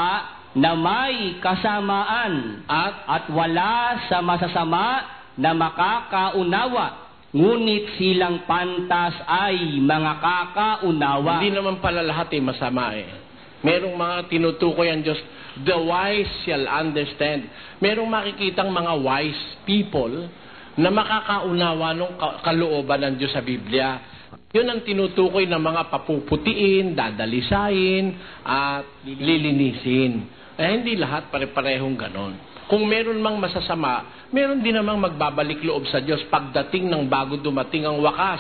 na may kasamaan at wala sa masasama na makakaunawa. Ngunit silang pantas ay mga kakaunawa. Hindi naman pala lahat masama Merong mga tinutukoy ang Diyos, the wise shall understand. Merong makikitang mga wise people na makakaunawa ng kalooban ng Diyos sa Biblia. Yun ang tinutukoy ng mga papuputiin, dadalisain, at lilinisin. Hindi lahat pare-parehong ganon. Kung meron mang masasama, meron din namang magbabalik loob sa Diyos pagdating ng bago dumating ang wakas.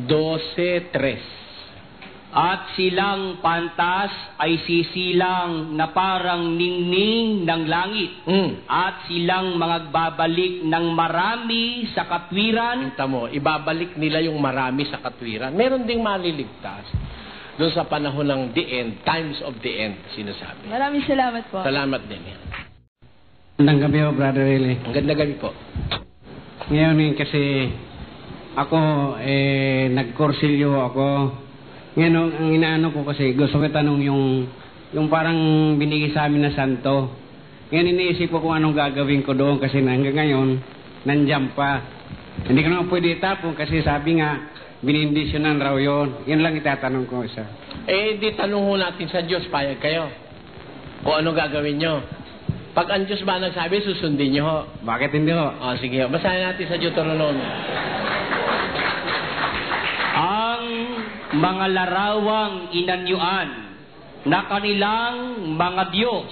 12:3. At silang pantas ay sisilang na parang ningning ng langit. At silang magbabalik ng marami sa katwiran. Kita mo, ibabalik nila yung marami sa katwiran. Meron ding maliligtas doon sa panahon ng the end, times of the end, sinasabi. Maraming salamat po. Salamat din. Magandang gabi po, Brother Eli. Magandang gabi po. Ngayon kasi ako, nagkorsilyo ako. Ngayon, ang inaano ko kasi, gusto ko tanong yung parang binigay sa amin na santo. Ngayon, iniisip ko kung anong gagawin ko doon kasi hanggang ngayon, nandiyan pa. Hindi ko naman pwede itapon kasi sabi nga, binindisyonan raw yun. Yan lang itatanong ko isa. Di tanong ho natin sa Diyos, payag kayo. Kung ano gagawin nyo. Pag ang Diyos ba nagsabi, susundin nyo ho. Bakit hindi ho? Sige ho. Basahin natin sa Deuteronomy. Ang mga larawang inanyuan na kanilang mga Diyos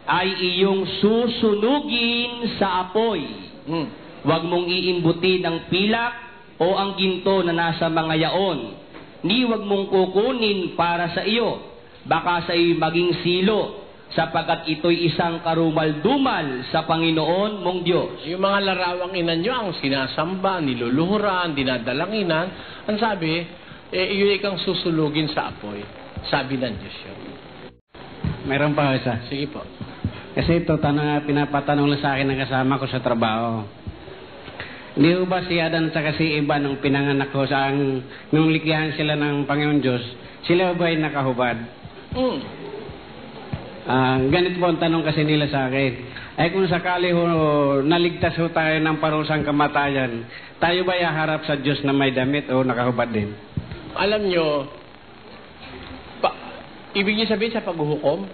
ay iyong susunugin sa apoy. Huwag mong iimbutin ang pilak o ang ginto na nasa mga yaon. Ni huwag mong kukunin para sa iyo. Baka sa iyo maging silo, sapagkat ito'y isang karumal-dumal sa Panginoon mong Diyos. Yung mga larawang inanyo ang sinasamba, niluluhuran, dinadalanginan, ang sabi, iyon ikang susulugin sa apoy. Sabi ng Diyos yun. Mayroon pa isa. Sige po. Kasi ito, pinapatanong lang sa akin ng kasama ko sa trabaho. Hindi ba si Adan at si Eva nung pinanganak ko nung likihan sila ng Panginoon Diyos, sila ba ay nakahubad? Ganito po ang tanong kasi nila sa akin. Ay kung sakali naligtas ho tayo ng parusang kamatayan, tayo ba iharap sa Diyos na may damit o nakahubad din? Alam nyo, ibig niyo sabihin sa paghuhukom?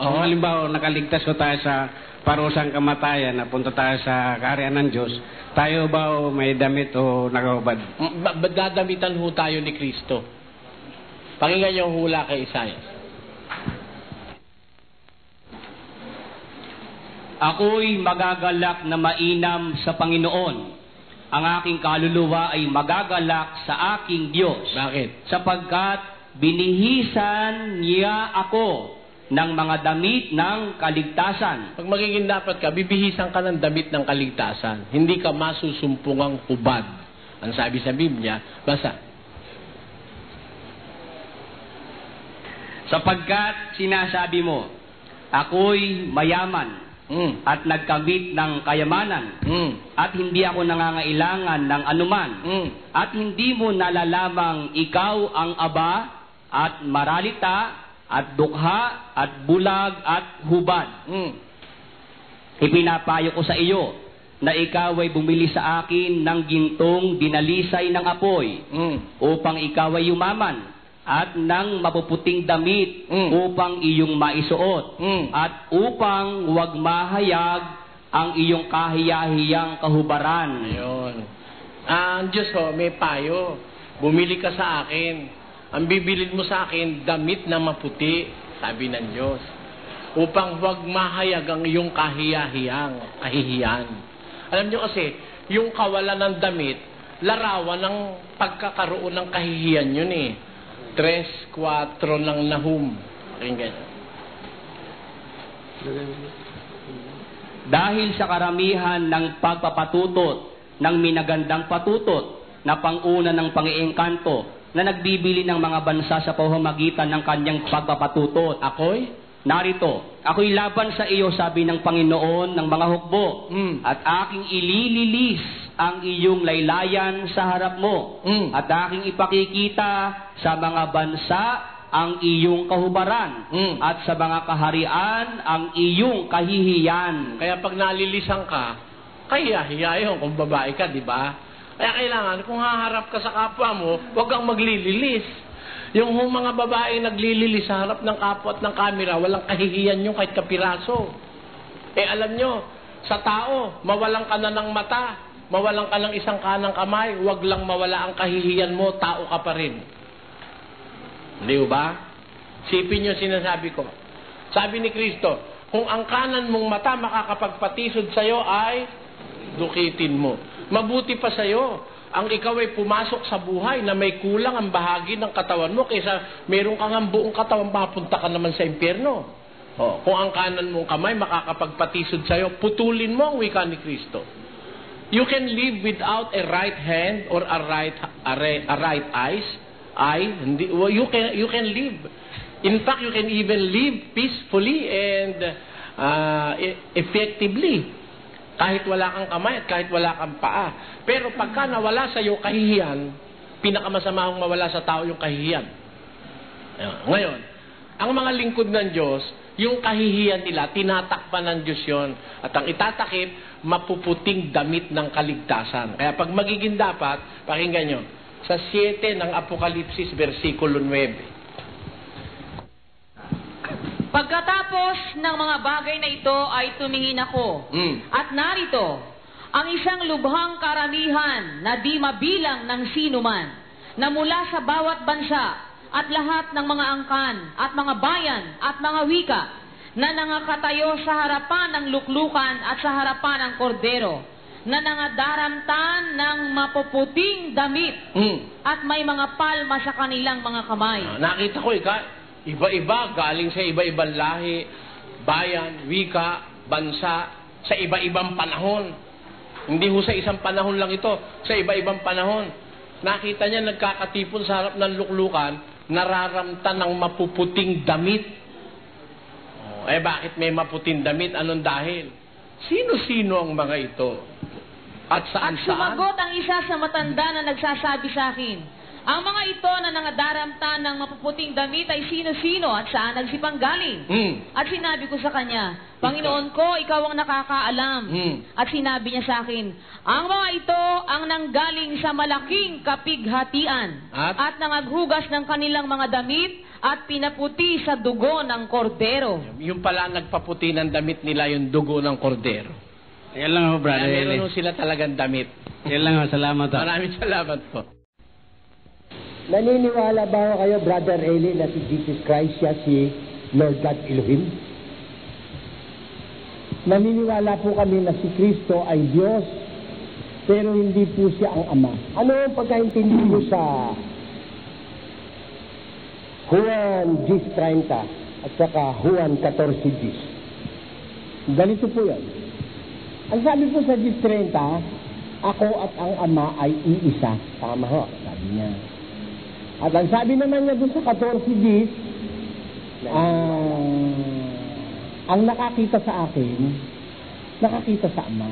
Halimbawa, nakaligtas ho tayo sa parusang kamatayan, napunta tayo sa kaharian ng Diyos, tayo ba may damit o nakahubad? Dadamitan ho tayo ni Kristo. Pakinggan niyo ang hula kay Isaiah. Ako'y magagalak na mainam sa Panginoon. Ang aking kaluluwa ay magagalak sa aking Diyos. Bakit? Sapagkat binihisan niya ako ng mga damit ng kaligtasan. Pag magiging dapat ka, bibihisan ka ng damit ng kaligtasan. Hindi ka masusumpungang hubad. Ang sabi sa Biblia, basa. Sapagkat sinasabi mo, ako'y mayaman. At nagkamit ng kayamanan. At hindi ako nangangailangan ng anuman. At hindi mo nalalamang ikaw ang aba at maralita at dukha at bulag at hubad. Ipinapayo ko sa iyo na ikaw ay bumili sa akin ng gintong dinalisay ng apoy upang ikaw ay yumaman. At ng mapuputing damit upang iyong maisuot at upang huwag mahayag ang iyong kahiyahiyang kahubaran. Ayun. Ang Diyos may payo. Bumili ka sa akin. Ang bibilin mo sa akin, damit na maputi, sabi ng Diyos. Upang huwag mahayag ang iyong kahihiyan. Alam nyo kasi, yung kawalan ng damit, larawan ng pagkakaroon ng kahihiyan yun 3-4 ng Nahum. Dahil sa karamihan ng pagpapatutot, ng minagandang patutot, na panguna ng pangiengkanto, na nagbibili ng mga bansa sa pamamagitan ng kanyang pagpapatutot. Ako'y laban sa iyo, sabi ng Panginoon ng mga hukbo, at aking ilililis ang iyong laylayan sa harap mo, at aking ipakikita sa mga bansa ang iyong kahubaran, at sa mga kaharian ang iyong kahihiyan. Kaya pag nalilisan ka, kahiya-hiya yun kung babae ka, di ba? Kaya kailangan, kung haharap ka sa kapwa mo, huwag kang maglililis. Yung mga babae naglililis sa harap ng kapwa at ng kamera, walang kahihiyan yung kahit kapiraso. Alam nyo, sa tao, mawalan ka na ng mata, mawalan ka ng isang kanang kamay, huwag lang mawala ang kahihiyan mo, tao ka pa rin. Di ba? Sipin nyo sinasabi ko. Sabi ni Kristo, kung ang kanan mong mata makakapagpatisod sa'yo ay dukitin mo. Mabuti pa sa'yo ang ikaw ay pumasok sa buhay na may kulang ang bahagi ng katawan mo kaysa meron kang ang buong katawan, mapunta ka naman sa impyerno. Kung ang kanan mong kamay makakapagpatisod sa'yo, putulin mo ang wika ni Kristo. You can live without a right hand or a right eye. You can live. In fact, you can even live peacefully and effectively. Kahit wala kang kamay at kahit wala kang paa. Pero pagka nawala sa iyo kahihiyan, pinakamasama ang mawala sa tao yung kahihiyan. Ngayon, ang mga lingkod ng Diyos, yung kahihiyan nila, tinatakpan ng Diyos yun. At ang itatakip, mapuputing damit ng kaligtasan. Kaya pag magiging dapat, pakinggan nyo, sa 7 ng Apokalipsis, versikulo 9. Pagkatapos ng mga bagay na ito ay tumingin ako. At narito, ang isang lubhang karamihan na di mabilang ng sinuman, na mula sa bawat bansa at lahat ng mga angkan at mga bayan at mga wika, na nangakatayo sa harapan ng luklukan at sa harapan ng kordero, na nangadaramtan ng mapuputing damit at may mga palma sa kanilang mga kamay. Nakita ko, iba-iba, galing sa iba-ibang lahi, bayan, wika, bansa, sa iba-ibang panahon. Hindi ho sa isang panahon lang ito, sa iba-ibang panahon. Nakita niya nagkakatipon sa harap ng luklukan, nararamtan ng mapuputing damit. Bakit may maputing damit? Anong dahil? Sino-sino ang mga ito? At saan-saan? At sumagot ang isa sa matanda na nagsasabi sa akin, ang mga ito na nangadaramtan ng mapuputing damit ay sino-sino at saan nagsipanggaling. At sinabi ko sa kanya, Panginoon ko, ikaw ang nakakaalam. At sinabi niya sa akin, ang mga ito ang nanggaling sa malaking kapighatian at nangaghugas ng kanilang mga damit at pinaputi sa dugo ng kordero. Yung pala nagpaputi ng damit nila, yung dugo ng kordero. Yan lang ho, brother. Meron sila talagang damit. Yan lang ho, salamat ho. Maraming salamat po. Naniniwala ba kayo, Brother Eli, na si Jesus Christ siya si Lord God Elohim? Naniniwala po kami na si Kristo ay Diyos, pero hindi po siya ang Ama. Ano ang pagkaintindi mo sa Juan 10:30 at saka Juan 14:10? Ganito po yan. Ang sabi po sa 10:30, ako at ang Ama ay iisa. Tama ho, sabi niya. At ang sabi naman niya doon sa 14:10, ang nakakita sa akin, nakakita sa Ama.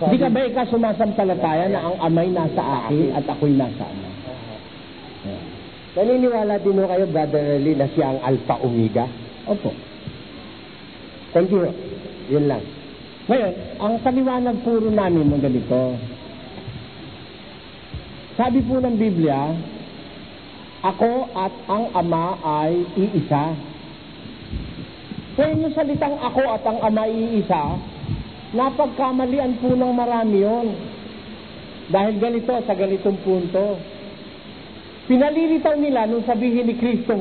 Hindi ka ba ikaw sumasampalataya na ang Ama'y nasa akin at ako'y nasa Ama? Naniniwala din mo kayo, Brother Lee, na siya ang Alpha Omega? Opo. Thank you. Yun lang. Ngayon, ang paliwanag puro namin ng ganito. Sabi po ng Biblia, ako at ang Ama ay iisa. Kaya yung salitang ako at ang Ama ay iisa, napagkamalian po ng marami yun. Dahil ganito, sa ganitong punto. Pinalilitaw nila nung sabihin ni Kristo,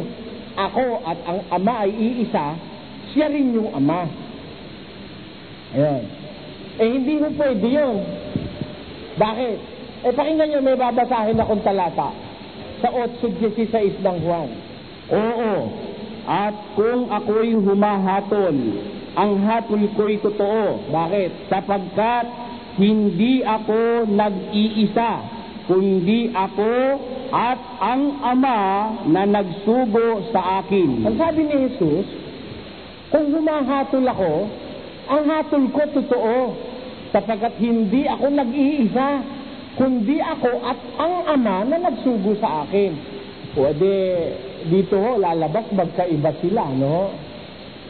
ako at ang Ama ay iisa, siya rin yung Ama. Ayan. Hindi mo pwede yun. Bakit? Pakinggan nyo, may babasahin akong talata sa 8:16 ng Juan. Oo, at kung ako'y humahatol, ang hatol ko'y totoo. Bakit? Sapagkat hindi ako nag-iisa, kundi ako at ang Ama na nagsugo sa akin. Ang sabi ni Jesus, kung humahatol ako, ang hatol ko totoo. Sapagkat hindi ako nag-iisa, kundi ako at ang Ama na nagsugo sa akin. O dito ho, lalabas, magkaiba sila, no?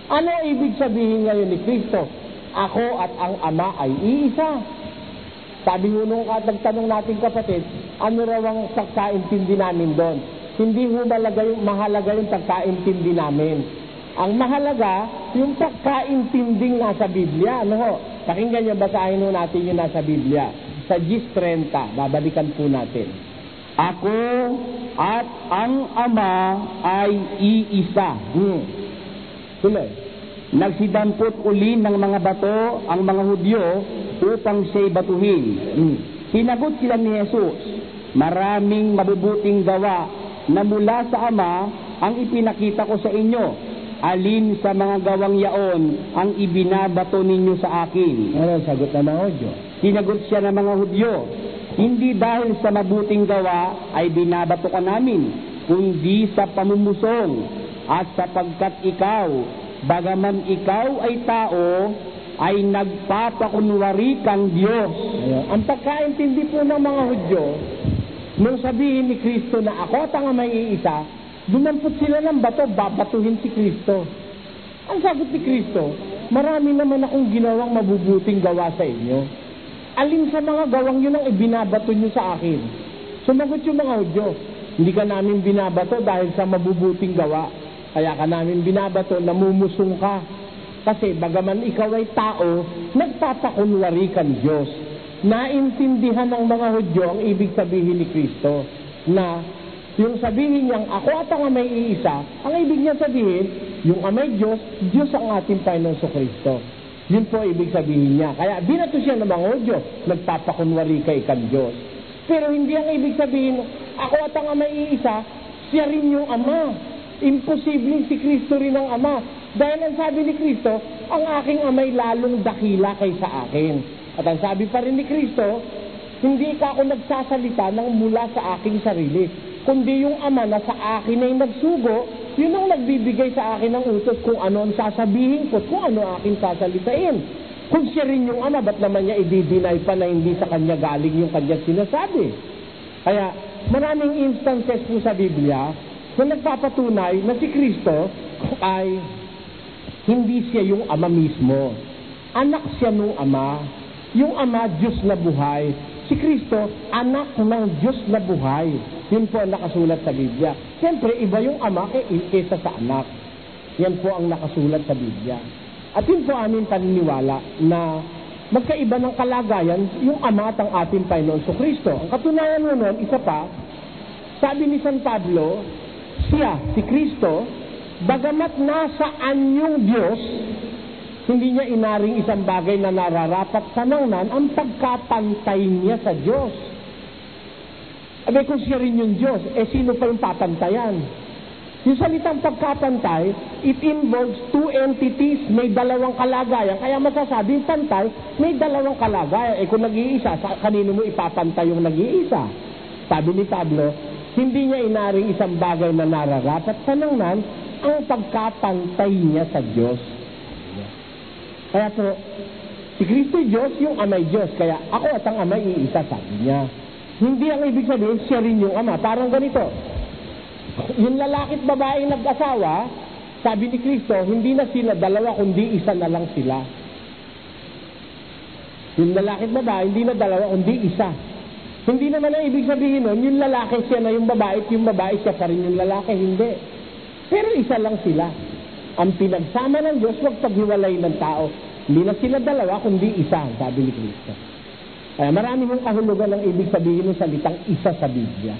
Ano ibig sabihin ngayon ni Kristo? Ako at ang Ama ay iisa. Sabi ho nung nagtanong natin kapatid, ano raw ang pagkaintindi namin doon? Hindi ho mahalaga yung pagkaintindi namin. Ang mahalaga, yung pagkaintinding nasa Biblia. Ano ho? Pakinggan nyo, basahin ho natin yung nasa Biblia. Sa Gis 30, babalikan po natin. Ako at ang Ama ay iisa. Tuloy. Nagsidampot uli ng mga bato ang mga Hudyo upang siya'y batuhin. Sinagot sila ni Jesus, maraming mabubuting gawa na mula sa Ama ang ipinakita ko sa inyo. Alin sa mga gawang yaon ang ibinabato ninyo sa akin? Ano sagot ng mga Hudyo? Sinagot siya ng mga Hudyo, hindi dahil sa mabuting gawa ay binabato ka namin, kundi sa pamumusong at sapagkat ikaw, bagaman ikaw ay tao, ay nagpapakunwari kang Diyos. Ang pagkaintindi po ng mga Hudyo, nung sabihin ni Kristo na ako at ang Ama ay iisa, dumampot sila ng bato, babatuhin si Kristo. Ang sagot ni Kristo, marami naman akong ginawang mabubuting gawa sa inyo. Alin sa mga gawang yun ang ibinabato nyo sa akin? Sumagot yung mga Hudyo, hindi ka namin binabato dahil sa mabubuting gawa. Kaya ka namin binabato, namumusong ka. Kasi bagaman ikaw ay tao, nagpapakunwari kang Diyos. Naintindihan ng mga Hudyo ang ibig sabihin ni Kristo na yung sabihin niyang ako at ang Ama'y iisa, ang ibig niya sabihin, yung Ama'y Diyos, Diyos ang ating Panginoon Kristo. Yun po ibig sabihin niya. Kaya binato siya ng mga Hudyo, nagpapakunwari kay kang Diyos. Pero hindi ang ibig sabihin, ako at ang Ama'y iisa, siya rin yung Ama. Imposibleng si Kristo rin ang Ama. Dahil ang sabi ni Kristo, ang aking Ama'y lalong dakila kaysa akin. At ang sabi pa rin ni Kristo, hindi ka ako nagsasalita ng mula sa aking sarili, kundi yung Ama na sa akin ay nagsugo, yun ang nagbibigay sa akin ng utos kung ano ang sasabihin ko, kung ano aking sasalitain. Kung siya rin yung Ama, ba't naman niya i-deny pa na hindi sa kanya galing yung kanya sinasabi? Kaya maraming instances po sa Biblia na nagpapatunay na si Kristo ay hindi siya yung Ama mismo. Anak siya nung Ama. Yung Ama, Diyos na buhay. Si Kristo, anak ng Diyos na buhay. Yun po ang nakasulat sa Biblia. Siyempre, iba yung Ama kaysa sa anak. Yan po ang nakasulat sa Biblia. At yun po aming paniniwala na magkaiba ng kalagayan yung Ama at ang ating Panginoon so Kristo. Ang katunayan mo nun, isa pa, sabi ni San Pablo, siya, si Kristo, bagamat nasaan yung Diyos, hindi niya inaring isang bagay na nararapat sa nangnan ang pagkapantay niya sa Diyos. Abe kung siya rin yung Diyos, sino pa yung papantayan? Yung salitang pagkapantay, it involves two entities, may dalawang kalagayan. Kaya masasabing pantay, may dalawang kalagayan. Kung nag-iisa, kanino mo ipapantay yung nag-iisa? Sabi ni Pablo, hindi niya inaring isang bagay na nararapat sa nangnan ang pagkapantay niya sa Diyos. Kaya po, si Kristo Diyos, yung Ama'y Diyos. Kaya ako at ang Ama'y iisa, sabi niya. Hindi ang ibig sabihin, siya rin yung Ama. Parang ganito. Yung lalaki at babae nag-asawa, sabi ni Kristo, hindi na sila dalawa, kundi isa na lang sila. Yung lalaki at babae, hindi na dalawa, kundi isa. Hindi naman ang ibig sabihin nun, yung lalaki siya na yung babae, at yung babae siya pa rin yung lalaki. Hindi. Pero isa lang sila. Ang pinagsama ng Diyos, wag paghiwalay ng tao. Hindi na sila dalawa, kundi isa, sabi ni Kristo. Kaya marami mong kahulugan ang ibig sabihin ng salitang isa sa Biblia.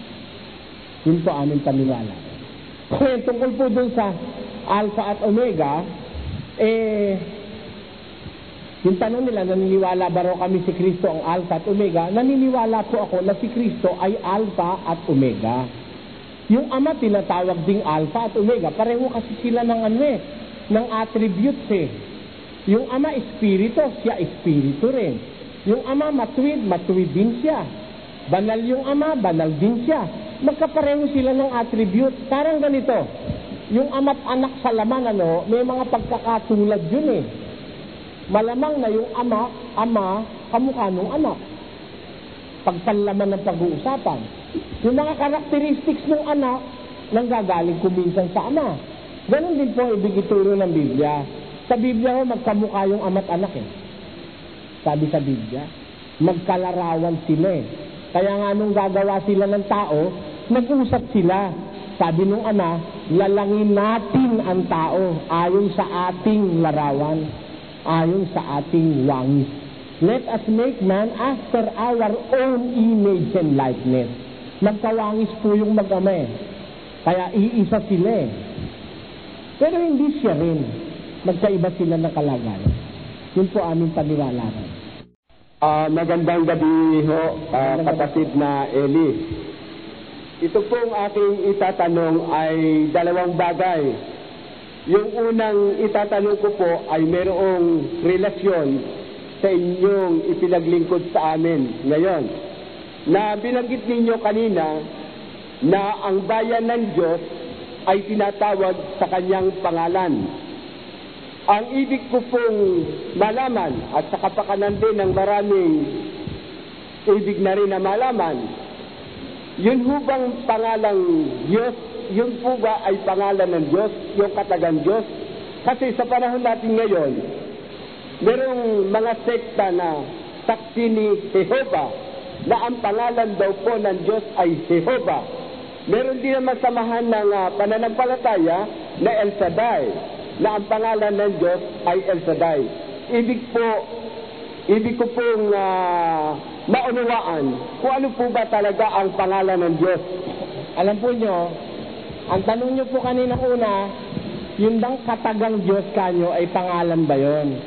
Yun po aming paniwala. Kaya tungkol po dun sa Alpha at Omega, yung tanong nila, naniniwala ba raw kami si Kristo ang Alpha at Omega? Naniniwala po ako na si Kristo ay Alpha at Omega. Yung Ama tinatawag ding Alpha at Omega. Pareho kasi sila ng attributes eh. Yung Ama Espiritu, siya Espiritu rin. Yung Ama matuwid, matuwid din siya. Banal yung Ama, banal din siya. Magkapareho sila ng attribute. Parang ganito, yung Ama at anak sa laman, may mga pagkakatulad yun eh. Malamang na yung Ama, kamukha nung anak. Pagpalaman ng pag-uusapan. Yung mga characteristics ng anak, nanggagaling kuminsan sa Ama. Ganon din po ibig ituro ng Biblia. Sa Biblia ho, magkamukha yung ama't anak eh. Sabi sa Biblia, magkalarawan sila eh. Kaya nga nung gagawa sila ng tao, nag-usap sila. Sabi nung Ama, lalangin natin ang tao ayon sa ating larawan, ayon sa ating wangis. Let us make man after our own image and likeness. Magkawangis po yung mag-ama eh. Kaya iisa sila eh. Pero hindi siya rin. Magkaiba sila ng kalagayan. Yun po aming paniwalaran. Magandang gabi ho, kapatid na Eli. Ito pong aking itatanong ay dalawang bagay. Yung unang itatanong ko po ay mayroong relasyon sa inyong ipinaglingkod sa amin ngayon. Na binanggit ninyo kanina na ang bayan ng Diyos ay tinatawag sa kanyang pangalan. Ang ibig ko pong malaman at sa kapakanan din ng maraming ibig na rin na malaman, yun ho bang pangalang Diyos? Yun po ba ay pangalan ng Diyos? Yung katagang Diyos? Kasi sa panahon natin ngayon, merong mga sekta na saksi ni Jehovah na ang pangalan daw po ng Diyos ay Jehovah. Meron din naman samahan ng pananampalataya na El Shaddai, na ang pangalan ng Diyos ay El Shaddai. Ibig ko pong maunawaan kung ano po ba talaga ang pangalan ng Diyos. Alam po nyo, ang tanong nyo po kanina una, yung bang katagang Diyos kanyo ay pangalan ba yon?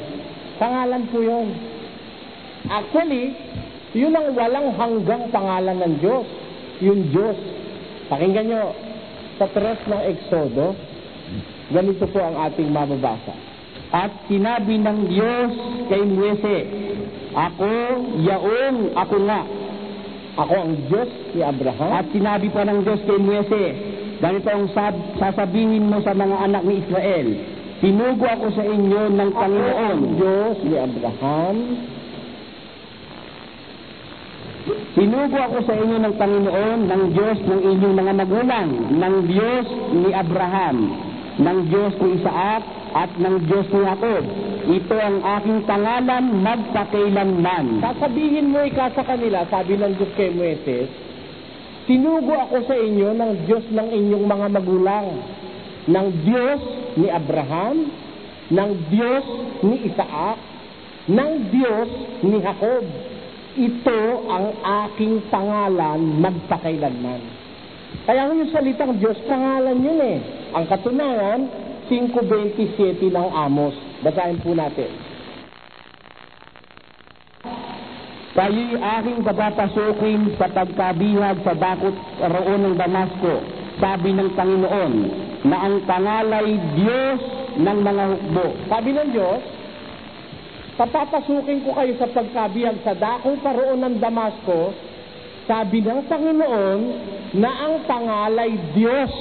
Pangalan po yun. Actually, yun ang walang hanggang pangalan ng Diyos. Yung Diyos. Pakinggan nyo, sa 3 ng Exodo, ganito po ang ating mababasa. At sinabi ng Diyos kay Moises, ako, yaong ako nga. Ako ang Diyos ni Abraham. At sinabi pa ng Diyos kay Moises, ganito ang sasabihin mo sa mga anak ni Israel, tinugo ako sa inyo ng Panginoon. Ako ang Diyos ni Abraham. Tinugo ako sa inyo ng Panginoon, ng Diyos ng inyong mga magulang, ng Diyos ni Abraham, ng Diyos ni Isaac, at ng Diyos ni Jacob. Ito ang aking pangalan magpakailanman. Sasabihin mo ika sa kanila, sabi ng Diyos kay Moises, tinugo ako sa inyo ng Diyos ng inyong mga magulang, ng Diyos ni Abraham, ng Diyos ni Isaac, ng Diyos ni Jacob. Ito ang aking pangalan magpakailanman. Kaya yung salitang Diyos, pangalan yun eh. Ang katunayan, 5:27 ng Amos. Basahin po natin. Kayo'y aking papapasukin sa pagkabihag sa dakot roon ng Damasco, sabi ng Panginoon, na ang pangalay Diyos ng mga hukbo. Sabi ng Diyos, papapasukin ko kayo sa pagkabihag sa dakong paroon ng Damasco, sabi ng Panginoon, na ang pangalay Diyos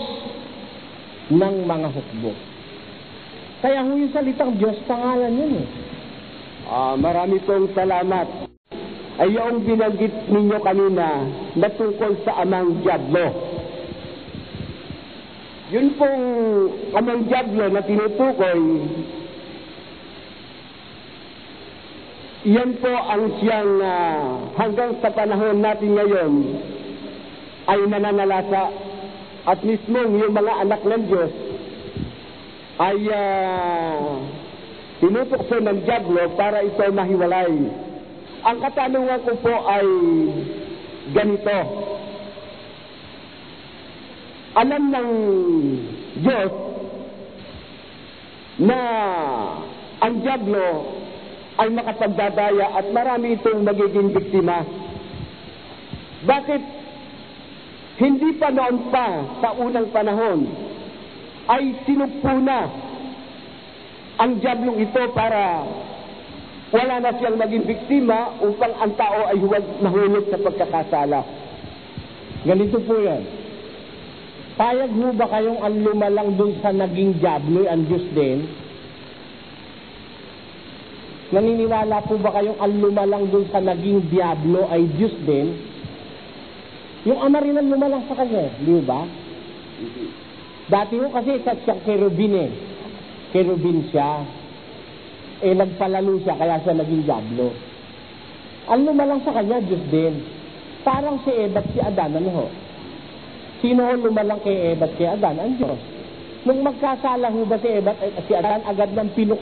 ng mga hukbo. Kaya yung salitang Diyos, pangalan yun eh. Marami pong salamat. Ay yung binanggit ninyo kanina na tungkol sa amang Diablo. Yun pong amang Diablo na tinutukoy, yan po ang siyang hanggang sa panahon natin ngayon ay nananalasa at mismong yung mga anak ng Diyos ay tinutokso ng Diablo para ito mahiwalay. Ang katanungan ko po ay ganito. Alam ng Diyos na ang Diablo ay makapagdadaya at marami itong magiging biktima. Bakit hindi pa noon pa sa unang panahon ay sinugpo na ang Diablong ito para wala na siyang maging biktima upang ang tao ay huwag mahulog sa pagkakasala? Ganito po yan. Payag mo ba kayong ang lumalang dun sa naging Diablo ang Diyos din? Naniniwala po ba kayong ang lumalang dun sa naging Diablo ay Diyos din? Yung Ama rin ang lumalang sa kanya, di ba? Dati ho kasi isa siyang kerubin eh. Kerubin siya. Eh nagpalalo siya kaya siya naging diablo. Ang lumalang sa kanya, Diyos din. Parang si Eva at si Adan, ano ho? Sino ho lumalang kay Eva at kay Adan? Ang Diyos. Nung magkasala ho ba si Eva at si Adan, agad ng pinuk?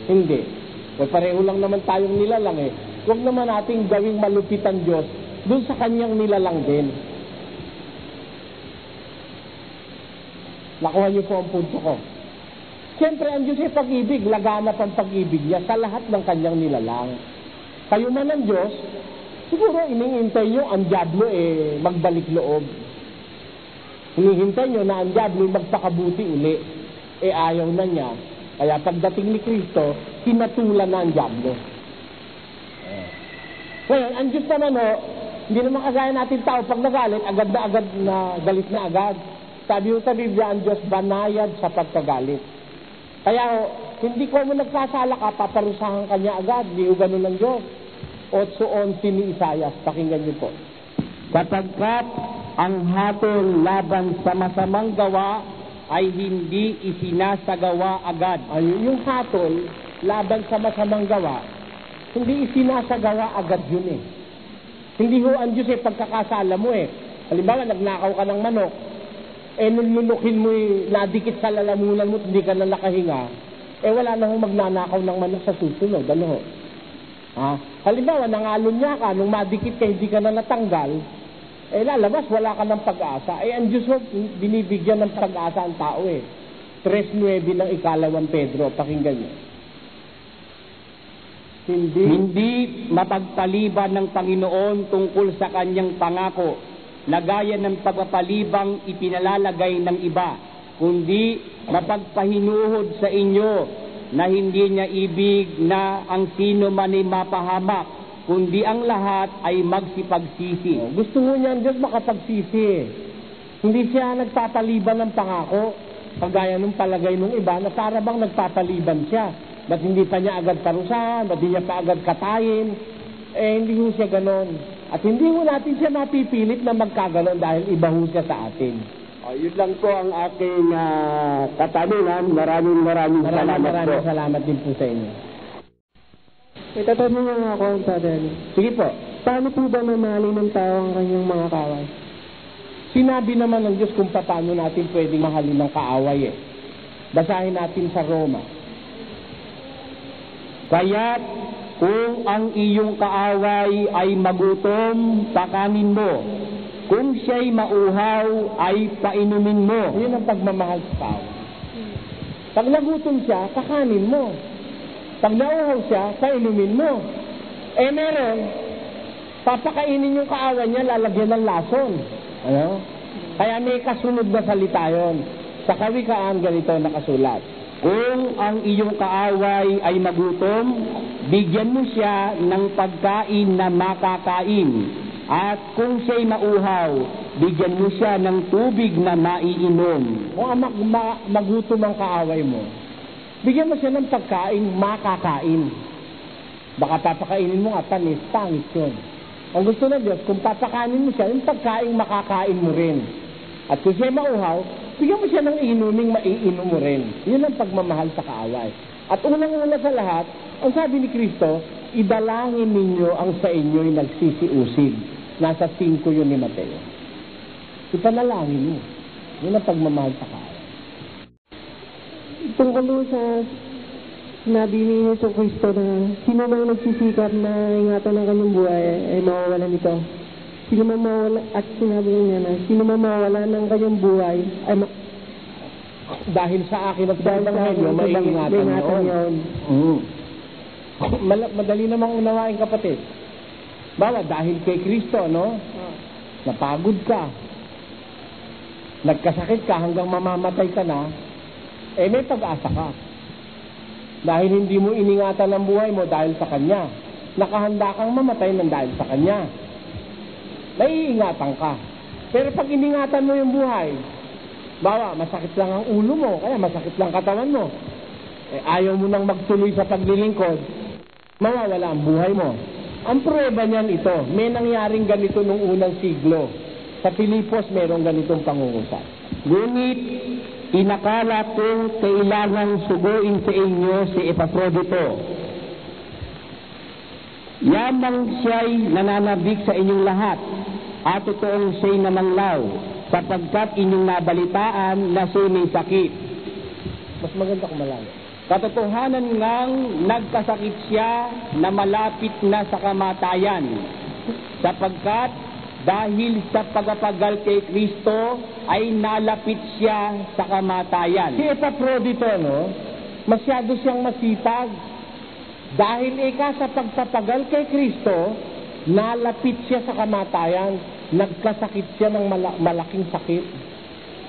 Hindi. Well, pareho lang naman tayong nilalang eh. Huwag naman nating gawing malupit ang Diyos dun sa kanyang nilalang din. Nakuha niyo po ang punto ko. Siyempre, ang Diyos ay pag-ibig. Laganap ang pag-ibig niya sa lahat ng kanyang nilalang. Kayo man ang Diyos, siguro inihintay nyo ang diablo magbalik loob. Hinihintay nyo na ang diablo magpakabuti uli. Ayaw na niya. Kaya pagdating ni Kristo, hinatulan na ang diablo. Ngayon, ang Diyos naman hindi naman kagaya natin tao pag nagalit, agad na galit na agad. Sabi sa Biblia, ang Diyos banayad sa pagkagalit. Kaya hindi ko mo nagkasala ka, paparusahan ka niya agad. Hindi ko ganun ang Diyos. 8:11 ni Isaias, pakinggan niyo po. Sapagkat ang hatol laban sa masamang gawa ay hindi isinasagawa agad. Yung hatol laban sa masamang gawa, hindi isinasagawa agad yun eh. Hindi ho ang Diyos pagkakasala mo eh. Halimbawa, nagnakaw ka ng manok, nululukin mo nadikit sa lalamunan mo, hindi ka na nakahinga, wala na ho magnanakaw ng manok sa susunod. Ano ho? Halimbawa, nangalon niya ka, nung madikit ka, hindi ka na natanggal, lalabas, wala ka ng pag-asa. Ang Diyos ho, binibigyan ng pag-asa ang tao eh. 3:9 ng ikalawang Pedro, pakinggan niyo. Hindi mapagpaliban ng Panginoon tungkol sa kanyang pangako, na gaya ng pagpapalibang ipinalalagay ng iba, kundi mapagpahinuhod sa inyo na hindi niya ibig na ang sino man ay mapahamak, kundi ang lahat ay magsipagsisi. Gusto mo niyan, Diyos, makapagsisi. Hindi siya nagpapaliban ng pangako, kagaya nung palagay nung iba, na para bang nagpapaliban siya. Ba't hindi pa niya agad parusahan? Ba't hindi niya pa agad katayin? Hindi ho siya ganon. At hindi ho natin siya mapipilit na magkaganon dahil iba ho siya sa atin. Yun lang po ang aking katanungan. Maraming salamat din po sa inyo. Itatanong nga ako ang Padre. Sige po. Paano po ba mamahalin ng tao ang kanyang mga kaaway? Sinabi naman ng Diyos kung paano natin pwedeng mahalin ng kaaway eh. Basahin natin sa Roma. Kaya't kung ang iyong kaaway ay magutom, pakanin mo. Kung siya'y mauhaw, ay painumin mo. Yun ang pagmamahal sa tao. Pag nagutom siya, kakanin mo. Pag nauhaw siya, painumin mo. Meron, papakainin yung kaaway niya, lalagyan ng lason. Ano? Kaya may kasunod na salita yun. Sa Kawikaan, ganito nakasulat. Kung ang iyong kaaway ay magutom, bigyan mo siya ng pagkain na makakain. At kung siya'y mauhaw, bigyan mo siya ng tubig na maiinom. Kung magutom ang kaaway mo, bigyan mo siya ng pagkain makakain. Baka papakainin mo nga, pangit yun. Ang gusto ng Diyos, kung papakainin mo siya, yung pagkain makakain mo rin. At kung siya'y mauhaw, bigyan mo siya ng inuming maiinom mo rin. Yun ang pagmamahal sa kaaway. At unang-una sa lahat, ang sabi ni Kristo, idalangin ninyo ang sa inyo'y nagsisiusig. Nasa 5 yun ni Mateo. Ipanalangin mo. Yun ang pagmamahal sa kaaway. Tungkol sa sinabi ni Yesu Cristo na sino mang nagsisikap na ingatan ng kanyang buhay ay mawawalan nito. Sino man mawala, at sinabi niya na sino man mawala ng kanyang buhay ay dahil sa akin at dahil sa inyo, maiingatan yun. Madali namang unawain, kapatid. Bawa, dahil kay Kristo, napagod ka, nagkasakit ka hanggang mamamatay ka na, may pag-asa ka. Dahil hindi mo iningatan ang buhay mo dahil sa Kanya. Nakahanda kang mamatay ng dahil sa Kanya. Naiingatan ka. Pero pag iningatan mo yung buhay, bawa, masakit lang ang ulo mo, kaya masakit lang katawan mo. Ayaw mo nang magtuloy sa paglilingkod, mawawala ang buhay mo. Ang prueba niyan ito, may nangyaring ganito nung unang siglo. Sa Pilipos, merong ganitong pangungusap. Ngunit inakala kong kailangang suguin sa inyo si Epafrodito. Yamang siya'y nananabik sa inyong lahat at totoong siya'y namanglaw sapagkat inyong nabalitaan na siya'y may sakit. Mas maganda kung malayo. Katotohanan ngang nagkasakit siya na malapit na sa kamatayan sapagkat dahil sa pagpapagal kay Kristo ay nalapit siya sa kamatayan. Si Epafrodito, masyado siyang masipag. Dahil sa pagpapagal kay Kristo, nalapit siya sa kamatayan. Nagkasakit siya ng malaking sakit.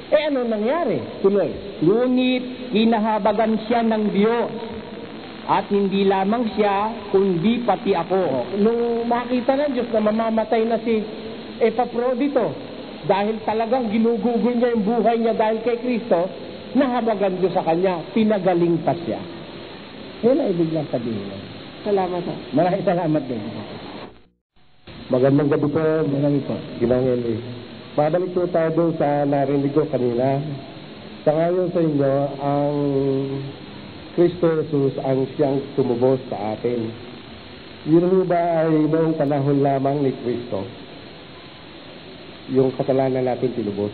Ano nangyari? Tuloy. Ngunit kinahabagan siya ng Diyos. At hindi lamang siya, kundi pati ako. Nung makita ng Diyos na mamamatay na si Epafrodito, dahil talagang ginugugol niya yung buhay niya dahil kay Kristo, nahabagan Diyos sa kanya, pinagaling pa siya. Yun ang ibig lang sabihin. Salamat po. Maraming salamat din. Magandang gabi po. Maraming po. Ginang Eli. Babalik po tayo doon sa narinig ko kanina. Sa ngayon sa inyo, ang Kristo Jesus ang siyang tumubos sa atin. Yun ba ay noong panahon lamang ni Kristo? Yung kasalanan natin tinubos?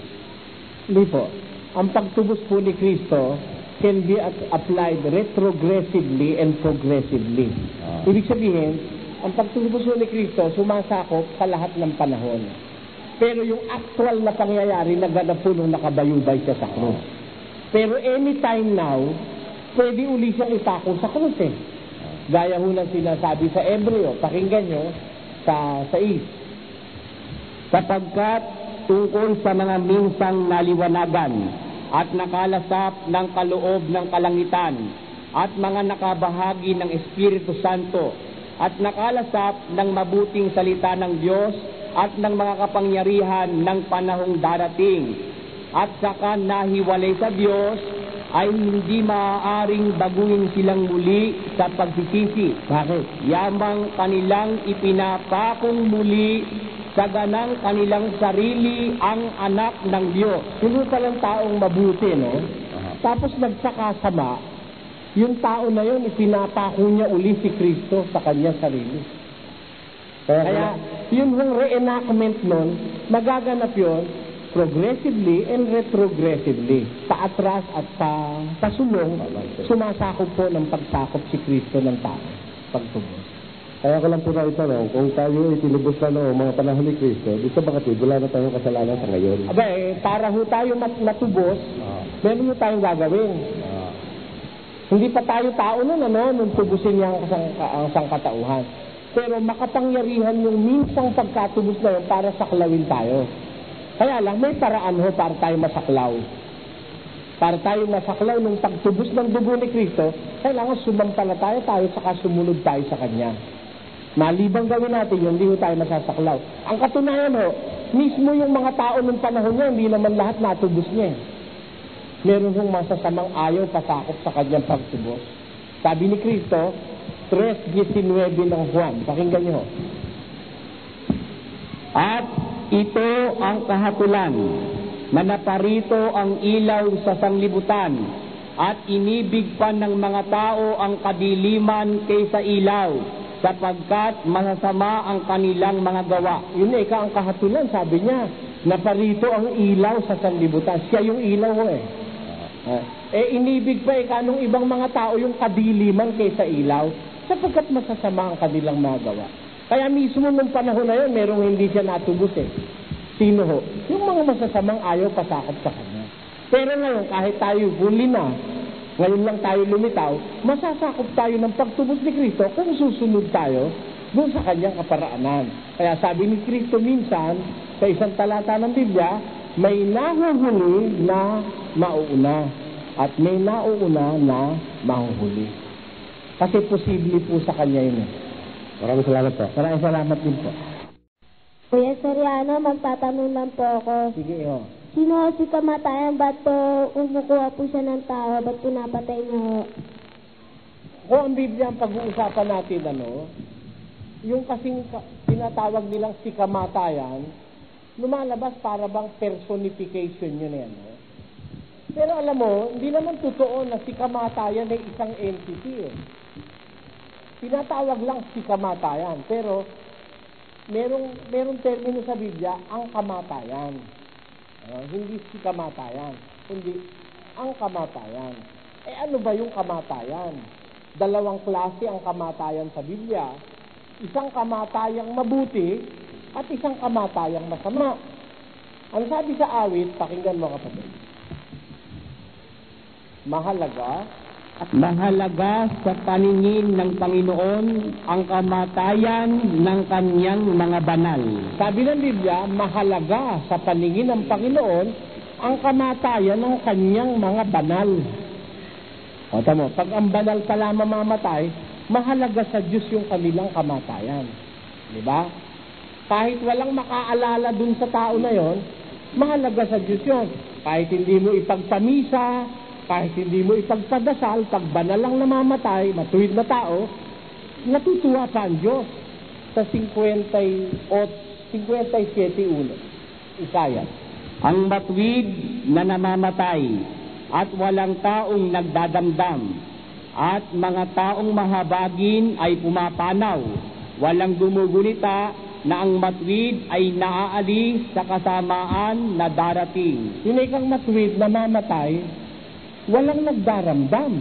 Hindi po. Ang pagtubos po ni Kristo can be applied retrogressively and progressively. Ibig sabihin, ang pagtubos po ni Kristo sumasakop sa lahat ng panahon. Pero yung actual na pangyayari naganap po nung nakabayubay siya sa krus. Pero anytime now, pwede uli siyang itako sa krus eh. Gaya ho ng sinasabi sa Ebreo, pakinggan nyo sa 6. Sapagkat tungkol sa mga minsang naliwanagan at nakalasap ng kaloob ng kalangitan at mga nakabahagi ng Espiritu Santo at nakalasap ng mabuting salita ng Diyos at ng mga kapangyarihan ng panahong darating at saka nahiwalay sa Diyos ay hindi maaaring baguhin silang muli sa pagsisisi. Bakit? Yamang kanilang ipinapakong muli sa ganang kanilang sarili ang anak ng Diyos. Sino palang taong mabuti, no? Tapos nagsakasama, yung tao na yun, ipinapako niya uli si Kristo sa kanyang sarili. Kaya yun yung reenactment nun, magaganap yun progressively and retrogressively. Paatras at pasulong, sumasakop po ng pagsakop si Kristo ng tao. Pagtubos. Kaya ko lang po na itanong, kung tayo itinubos na noong mga panahon ni Kristo, di sa bakit wala na tayong kasalanan sa ngayon? Para ho tayo matubos, meron ho tayong gagawin. Hindi pa tayo tao nun, nung tubusin niya ang sangkatauhan. Pero makapangyarihan yung minsang pagkatubos na yun para saklawin tayo. Kaya lang, may paraan ho para tayo masaklaw. Para tayo masaklaw nung pagtubos ng dugo ni Kristo, kailangan sumampalataya tayo saka sumunod tayo sa Kanya. Malibang gawin natin yun, hindi ho tayo masasaklaw. Ang katunayan ho, mismo yung mga tao ng panahon niya, hindi naman lahat natubos niya. Meron hong masasamang ayaw pasakop sa Kanyang pagtubos. Sabi ni Kristo, 3:19 ng Juan, pakinggan niyo ho. At ito ang kahatulan, na naparito ang ilaw sa sanglibutan at inibig pa ng mga tao ang kadiliman kaysa ilaw sapagkat masasama ang kanilang mga gawa. Yun ang kahatulan, sabi niya, naparito ang ilaw sa sanglibutan. Siya yung ilaw ho inibig pa kanong ibang mga tao yung kadiliman kaysa ilaw sapagkat masasama ang kanilang mga gawa. Kaya mismo nung panahon na yun, merong hindi siya natubos Sino ho? Yung mga masasamang ayaw pasakop sa Kanya. Pero ngayon, kahit tayo huli na, ngayon lang tayo lumitaw, masasakop tayo ng pagtubos ni Kristo kung susunod tayo doon sa Kanyang kaparaanan. Kaya sabi ni Kristo minsan, sa isang talata ng Biblia, may nahuhuli na mauuna at may nauuna na mahuhuli. Kasi posible po sa Kanya yun. Maraming salamat po. Maraming salamat din po. Kuya Soriano, magtatanong lang po ako. Sige, Sino si kamatayan? Ba't po kumukuha po siya ng tao? Ba't pinapatay niya ho? Kung ang Biblia ang pag-uusapan natin, yung kasing tinatawag nilang si kamatayan, lumalabas para bang personification yun Pero alam mo, hindi naman totoo na si kamatayan ay isang entity. Tinatawag lang si kamatayan. Pero, merong termino sa Biblia, ang kamatayan. Hindi si kamatayan, kundi ang kamatayan. Ano ba yung kamatayan? Dalawang klase ang kamatayan sa Biblia. Isang kamatayang mabuti at isang kamatayang masama. Ano sabi sa awit, pakinggan mo kapatid. Mahalaga sa paningin ng Panginoon ang kamatayan ng kanyang mga banal. Sabi ng Biblia, mahalaga sa paningin ng Panginoon ang kamatayan ng kanyang mga banal. O tamo, pag ang banal pala mamamatay, mahalaga sa Diyos yung kanilang kamatayan. Di ba? Kahit walang makaalala dun sa tao na yon, mahalaga sa Diyos yun. Kahit hindi mo ipagpamisa, kahit hindi mo ipagpadasal, pag banal lang namamatay, matuwid na tao, natutuwa pa ang Diyos. Sa 57:1, Isaiah. Ang matuwid na namamatay at walang taong nagdadamdam at mga taong mahabagin ay pumapanaw. Walang gumugunita na ang matuwid ay naaalis sa kasamaan na darating. Yun ay kang matuwid na mamatay, walang nagdaramdam.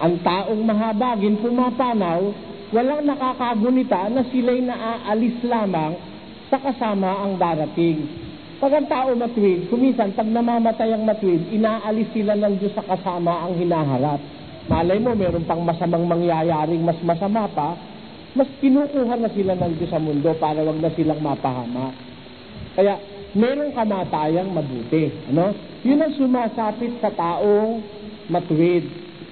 Ang taong mahabagin pumapanaw, walang nakakagunita na sila'y naaalis lamang sa kasama ang darating. Pag ang tao matuwid, kumisan pag namamatay ang matuwid, inaalis sila ng Diyos sa kasama ang hinaharap. Malay mo, meron pang masamang mangyayaring mas masama pa, mas kinukuha na sila ng Diyos sa mundo para wag na silang mapahama. Kaya, merong kamatayang mabuti. Ano? Yun ang sumasapit sa taong matuwid.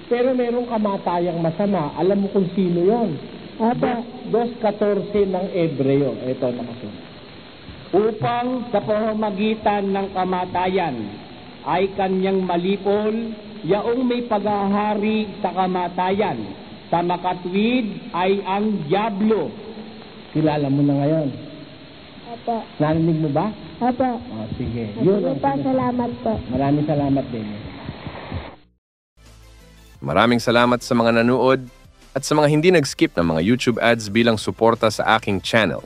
Pero merong kamatayang masama. Alam mo kung sino yun? 2:14 ng Ebreo. Ito, nakasunod. Upang sa pamamagitan ng kamatayan ay kanyang malipol yaong may paghahari sa kamatayan. Sa makatwid ay ang Diablo. Kilala mo na ngayon? Opo. Narinig mo ba? Opo. Sige. Salamat po. Maraming salamat din. Maraming salamat sa mga nanood at sa mga hindi nag-skip ng mga YouTube ads bilang suporta sa aking channel.